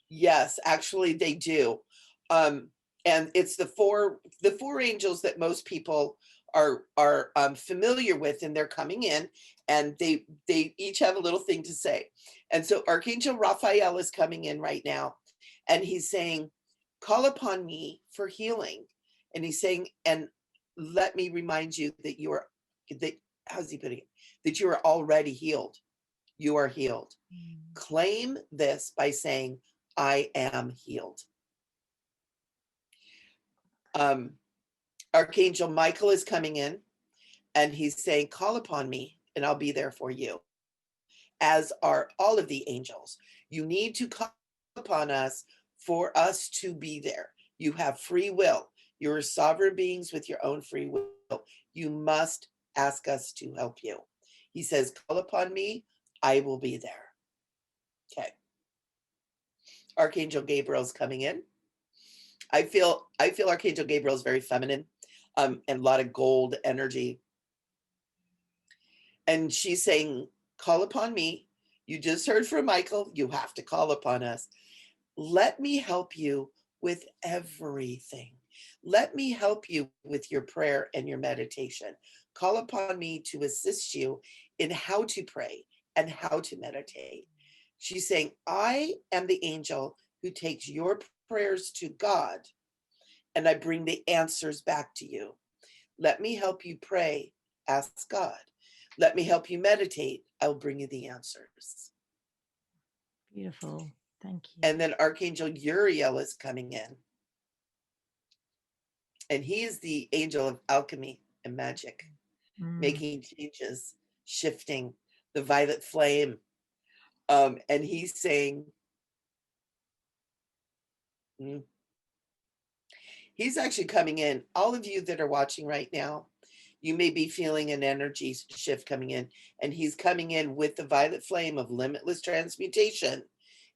Yes, actually they do. And it's the four angels that most people are familiar with, and they're coming in, and they each have a little thing to say. And so Archangel Raphael is coming in right now, and he's saying, call upon me for healing. And he's saying, and let me remind you that how's he putting it? That you are already healed. You are healed. Claim this by saying, I am healed. Archangel Michael is coming in, and he's saying, call upon me and I'll be there for you, as are all of the angels. You need to call upon us for us to be there. You have free will. You're sovereign beings with your own free will. You must ask us to help you. He says, call upon me, I will be there. Okay. Archangel Gabriel's coming in. I feel Archangel Gabriel is very feminine, and a lot of gold energy. And she's saying, call upon me. You just heard from Michael. You have to call upon us. Let me help you with everything. Let me help you with your prayer and your meditation. call upon me to assist you in how to pray and how to meditate. She's saying, I am the angel who takes your prayers to God, and I bring the answers back to you. Let me help you pray, ask God. Let me help you meditate. I'll bring you the answers. Beautiful. Thank you. And then Archangel Uriel is coming in. And he is the angel of alchemy and magic, making changes, shifting the violet flame. And he's saying, he's actually coming in. All of you that are watching right now, you may be feeling an energy shift coming in. And he's coming in with the violet flame of limitless transmutation.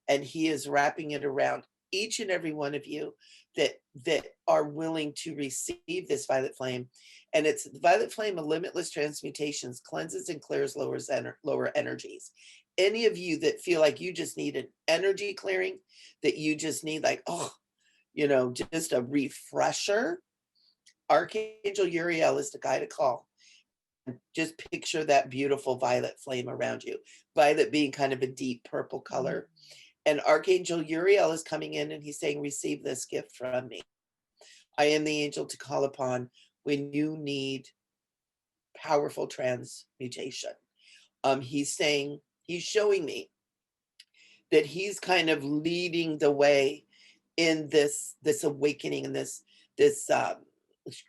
And he is wrapping it around each and every one of you that are willing to receive this violet flame. And it's the violet flame of limitless transmutations, cleanses and clears lower energies. Any of you that feel like you just need an energy clearing, that you just need like, just a refresher, Archangel Uriel is the guy to call. Just picture that beautiful violet flame around you. Violet being kind of a deep purple color. And Archangel Uriel is coming in and he's saying, receive this gift from me. I am the angel to call upon when you need powerful transmutation. He's showing me that he's kind of leading the way in this awakening and this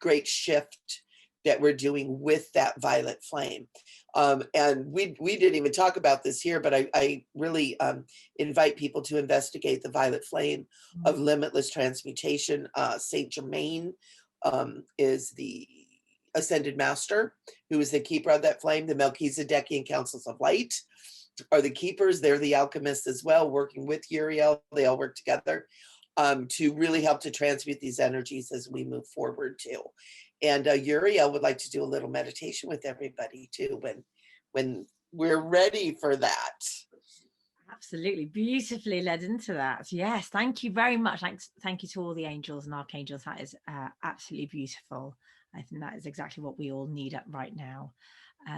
great shift that we're doing with that violet flame. And we didn't even talk about this here, but I really invite people to investigate the violet flame of limitless transmutation. Saint Germain is the ascended master who is the keeper of that flame. The Melchizedekian councils of light are the keepers. They're the alchemists as well, working with Uriel. They all work together to really help to transmute these energies as we move forward too. And Uriel would like to do a little meditation with everybody too when we're ready for that. Absolutely. Beautifully led into that. Yes. Thank you very much. Thank you to all the angels and archangels. That is absolutely beautiful. I think that is exactly what we all need right now.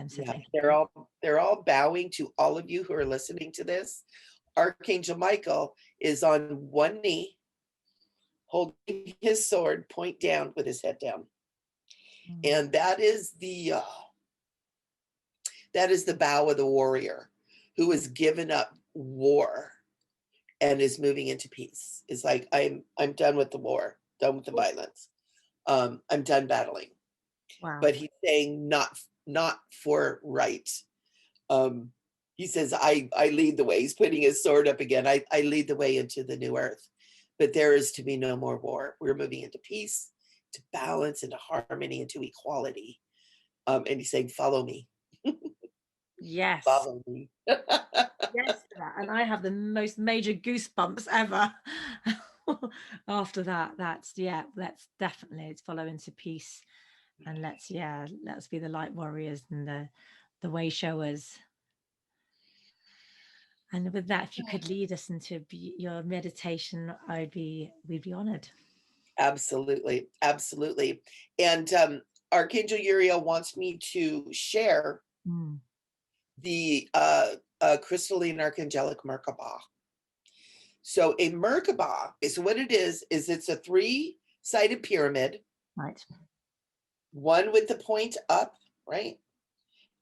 So yeah, thank you. They're all bowing to all of you who are listening to this. Archangel Michael is on one knee, holding his sword point down with his head down. And that is the bow of the warrior who has given up war and is moving into peace. It's like, I'm done with the war, done with the violence. I'm done battling. Wow. But he's saying not for right. He says, I lead the way. He's putting his sword up again. I lead the way into the new earth. But there is to be no more war. We're moving into peace, to balance, into harmony, into equality. And he's saying, follow me. Yes. Follow me. Yes, and I have the most major goosebumps ever. After that, let's definitely follow into peace, and let's be the light warriors and the way showers. And with that, if you could lead us into your meditation, we'd be honored. Absolutely. Absolutely. And Archangel Uriel wants me to share the crystalline archangelic Merkabah. So a Merkabah is what it is it's a 3-sided pyramid. Right. One with the point up, right?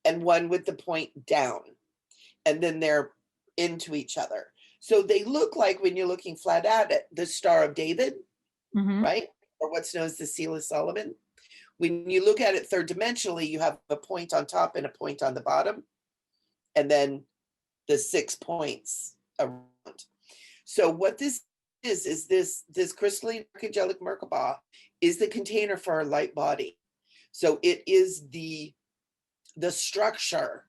And one with the point down. And then they're into each other. So they look like, when you're looking flat at it, the Star of David, right? Or what's known as the Seal of Solomon. When you look at it third dimensionally, you have a point on top and a point on the bottom, and then the 6 points around. So what this is this crystalline archangelic Merkabah is the container for our light body. So it is the structure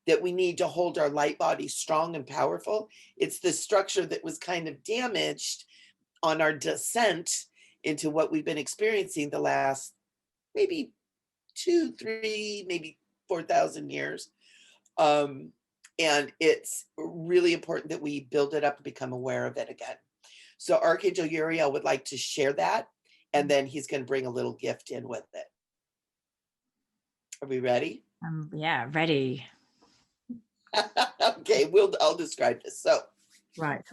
that we need to hold our light body strong and powerful. It's the structure that was kind of damaged on our descent into what we've been experiencing the last maybe 2, 3, maybe 4,000 years. And it's really important that we build it up and become aware of it again. So Archangel Uriel would like to share that, and then he's going to bring a little gift in with it. Are we ready? Yeah, ready. Okay, I'll describe this. So Right.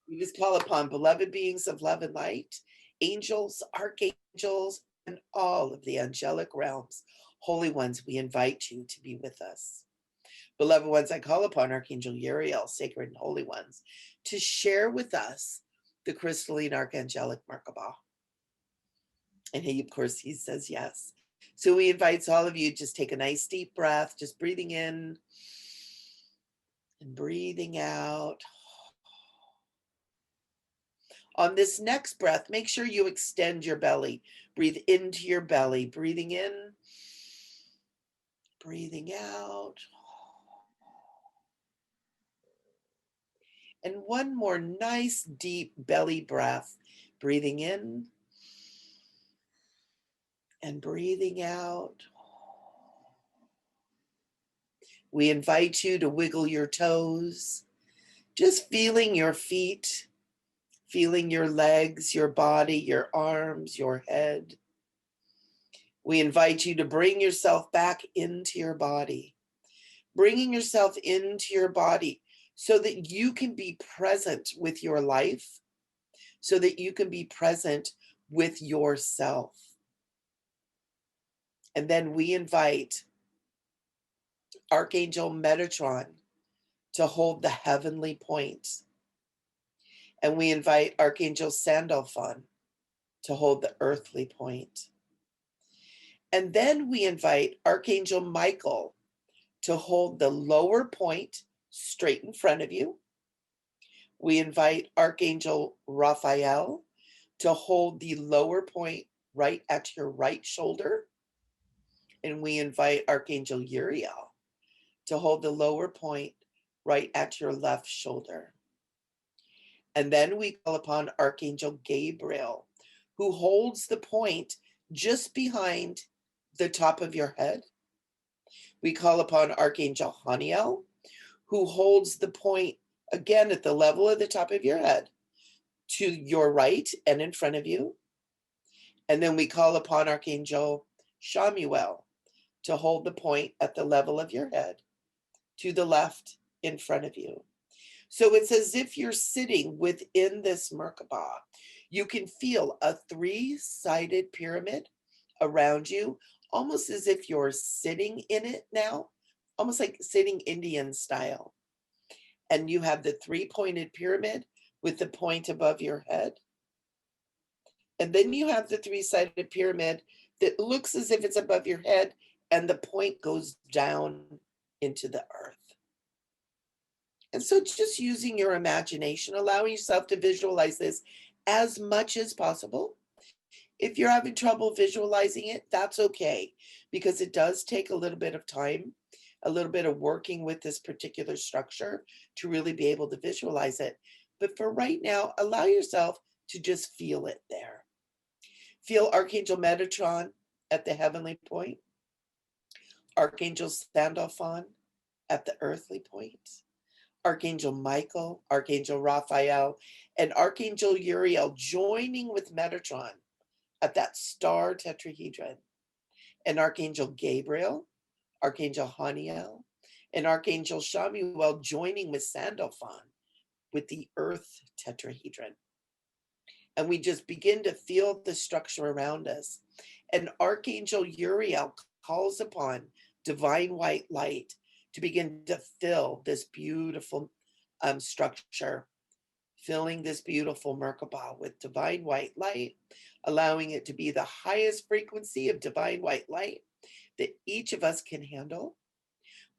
we just call upon beloved beings of love and light, angels, archangels, and all of the angelic realms. Holy ones, we invite you to be with us. Beloved ones, I call upon Archangel Uriel, sacred and holy ones, to share with us the crystalline archangelic Merkabah. And he, of course, he says yes. So he invites all of you, just take a nice deep breath, just breathing in and breathing out. On this next breath, make sure you extend your belly. Breathe into your belly, breathing in, breathing out. And one more nice deep belly breath, breathing in and breathing out. We invite you to wiggle your toes, just feeling your feet, feeling your legs, your body, your arms, your head. We invite you to bring yourself back into your body, bringing yourself into your body so that you can be present with your life, so that you can be present with yourself. And then we invite Archangel Metatron to hold the heavenly point. And we invite Archangel Sandalphon to hold the earthly point. And then we invite Archangel Michael to hold the lower point straight in front of you. We invite Archangel Raphael to hold the lower point right at your right shoulder. And we invite Archangel Uriel to hold the lower point right at your left shoulder. And then we call upon Archangel Gabriel, who holds the point just behind the top of your head. We call upon Archangel Haniel, who holds the point again at the level of the top of your head to your right and in front of you. And then we call upon Archangel Shamuel to hold the point at the level of your head to the left in front of you. So it's as if you're sitting within this Merkabah. You can feel a three-sided pyramid around you, almost as if you're sitting in it now, almost like sitting Indian style. And you have the three-pointed pyramid with the point above your head. And then you have the three-sided pyramid that looks as if it's above your head and the point goes down into the earth. And so just using your imagination, allowing yourself to visualize this as much as possible. If you're having trouble visualizing it, that's okay, because it does take a little bit of time, a little bit of working with this particular structure to really be able to visualize it. But for right now, allow yourself to just feel it there. Feel Archangel Metatron at the heavenly point, Archangel Sandalphon at the earthly point, Archangel Michael, Archangel Raphael, and Archangel Uriel joining with Metatron at that star tetrahedron, and Archangel Gabriel, Archangel Haniel, and Archangel Shamuel joining with Sandalphon with the earth tetrahedron. And we just begin to feel the structure around us. And Archangel Uriel calls upon divine white light to begin to fill this beautiful structure, filling this beautiful Merkabah with divine white light, allowing it to be the highest frequency of divine white light that each of us can handle.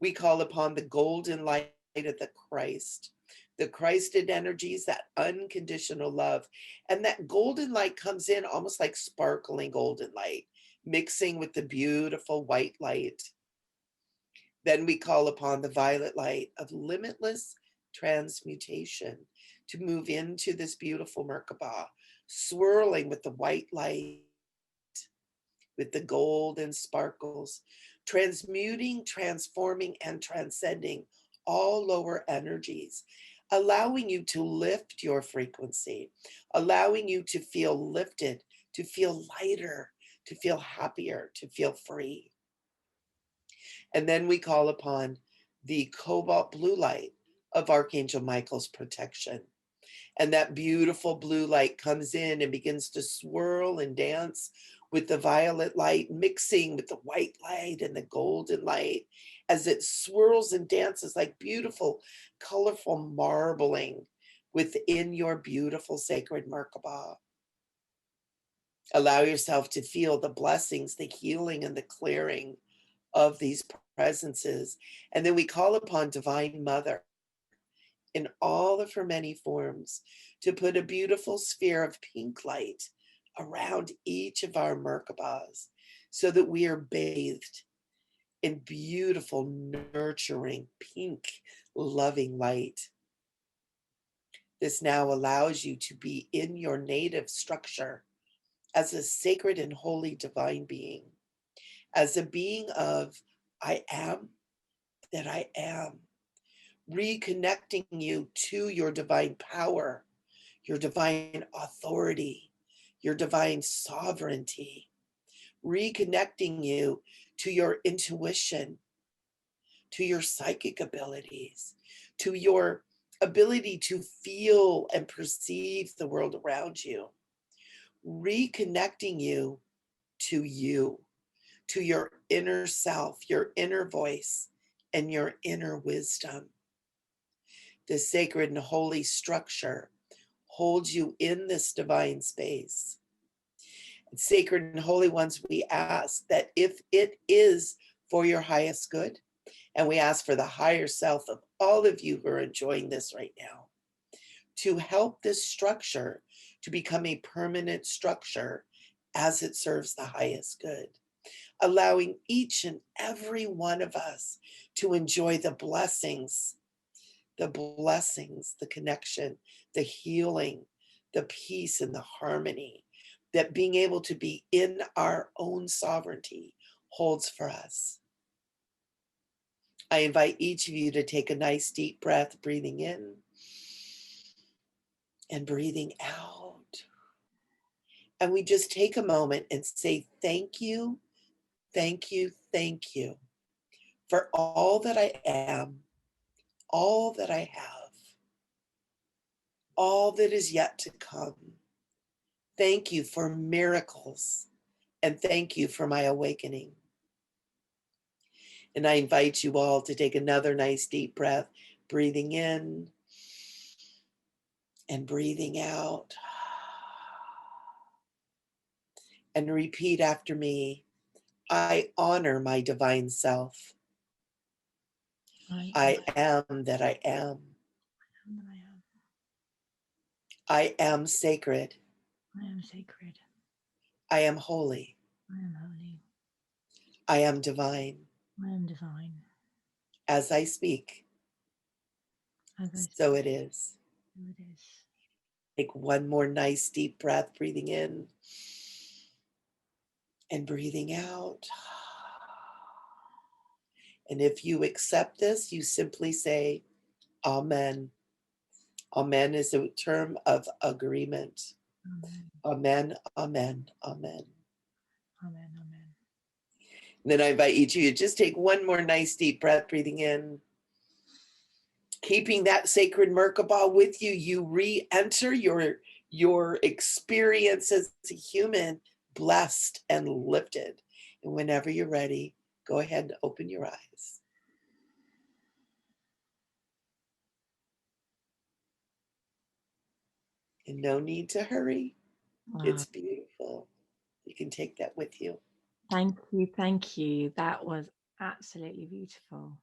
We call upon the golden light of the Christed energies, that unconditional love. And that golden light comes in almost like sparkling golden light, mixing with the beautiful white light. Then we call upon the violet light of limitless transmutation to move into this beautiful Merkabah, swirling with the white light, with the golden sparkles, transmuting, transforming, and transcending all lower energies, allowing you to lift your frequency, allowing you to feel lifted, to feel lighter, to feel happier, to feel free. And then we call upon the cobalt blue light of Archangel Michael's protection. And that beautiful blue light comes in and begins to swirl and dance with the violet light, mixing with the white light and the golden light as it swirls and dances like beautiful, colorful marbling within your beautiful sacred Merkabah. Allow yourself to feel the blessings, the healing, and the clearing of these presences. And then we call upon Divine Mother in all of her many forms to put a beautiful sphere of pink light around each of our Merkabahs so that we are bathed in beautiful, nurturing, pink, loving light. This now allows you to be in your native structure as a sacred and holy divine being, as a being of I am that I am, reconnecting you to your divine power, your divine authority, your divine sovereignty, reconnecting you to your intuition, to your psychic abilities, to your ability to feel and perceive the world around you, reconnecting you, to your inner self, your inner voice, and your inner wisdom. This sacred and holy structure holds you in this divine space. And sacred and holy ones, we ask that if it is for your highest good, and we ask for the higher self of all of you who are enjoying this right now, to help this structure to become a permanent structure as it serves the highest good, allowing each and every one of us to enjoy the blessings, the connection, the healing, the peace, and the harmony that being able to be in our own sovereignty holds for us. I invite each of you to take a nice deep breath, breathing in and breathing out. And we just take a moment and say, thank you, thank you, thank you for all that I am, all that I have, all that is yet to come. Thank you for miracles, and thank you for my awakening. And I invite you all to take another nice deep breath, breathing in and breathing out. And repeat after me. I honor my divine self. I am that I am. I am sacred. I am sacred. I am holy. I am holy. I am divine. I am divine. As I speak, so it is. So it is. Take one more nice deep breath, breathing in and breathing out. And if you accept this, you simply say, Amen. Amen is a term of agreement. Amen, amen, amen. Amen, amen. And then I invite each of you to just take one more nice deep breath, breathing in. Keeping that sacred Merkabah with you, you re-enter your experience as a human, blessed and lifted. And whenever you're ready, go ahead and open your eyes. And no need to hurry. Wow. It's beautiful. You can take that with you. Thank you. Thank you. That was absolutely beautiful.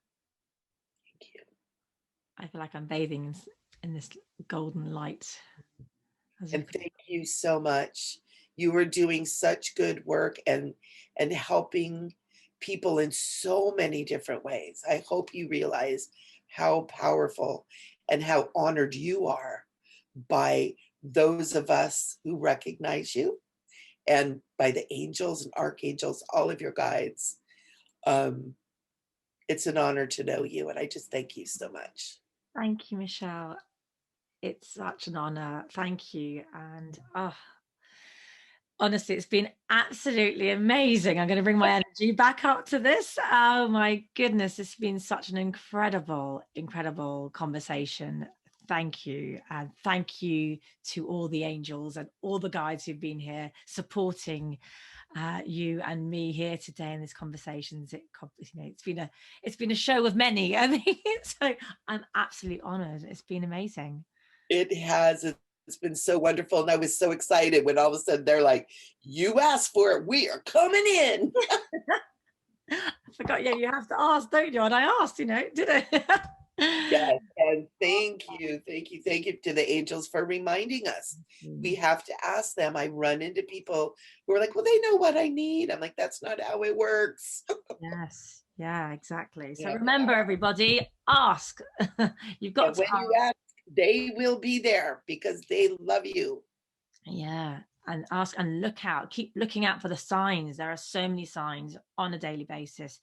Thank you. I feel like I'm bathing in this golden light. And thank you so much. You are doing such good work and helping people in so many different ways. I hope you realize how powerful and how honored you are by those of us who recognize you, and by the angels and archangels, all of your guides. It's an honor to know you, and I just thank you so much. Thank you, Michelle. It's such an honor. Thank you. And Honestly, it's been absolutely amazing. I'm going to bring my energy back up to this. Oh my goodness, it's been such an incredible, incredible conversation. Thank you. And thank you to all the angels and all the guides who've been here supporting you and me here today in these conversations. It's been a show of many. I mean, so I'm absolutely honored. It's been amazing. It has. It's been so wonderful. And I was so excited when all of a sudden they're like, you asked for it. We are coming in. I forgot. Yeah, you have to ask, don't you? And I asked, did I? Yes. And thank you to the angels for reminding us. We have to ask them. I run into people who are like, well, they know what I need. I'm like, that's not how it works. Yes. Yeah, exactly. So Yeah. remember, everybody, ask. You've got to when you ask, they will be there because they love you. Yeah. And ask and look out. Keep looking out for the signs. There are so many signs on a daily basis.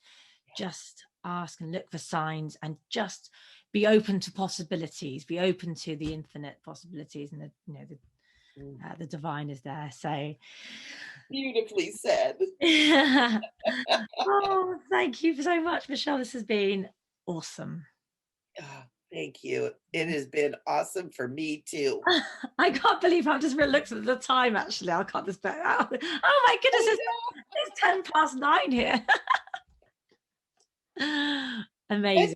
Just ask and look for signs and just be open to possibilities. Be open to the infinite possibilities, and the divine is there. So Beautifully said. oh, thank you so much, Michelle. This has been awesome. Thank you. It has been awesome for me too. I can't believe I've just looked at the time. Actually, I can't just. Oh my goodness, it's 9:10 here. Amazing.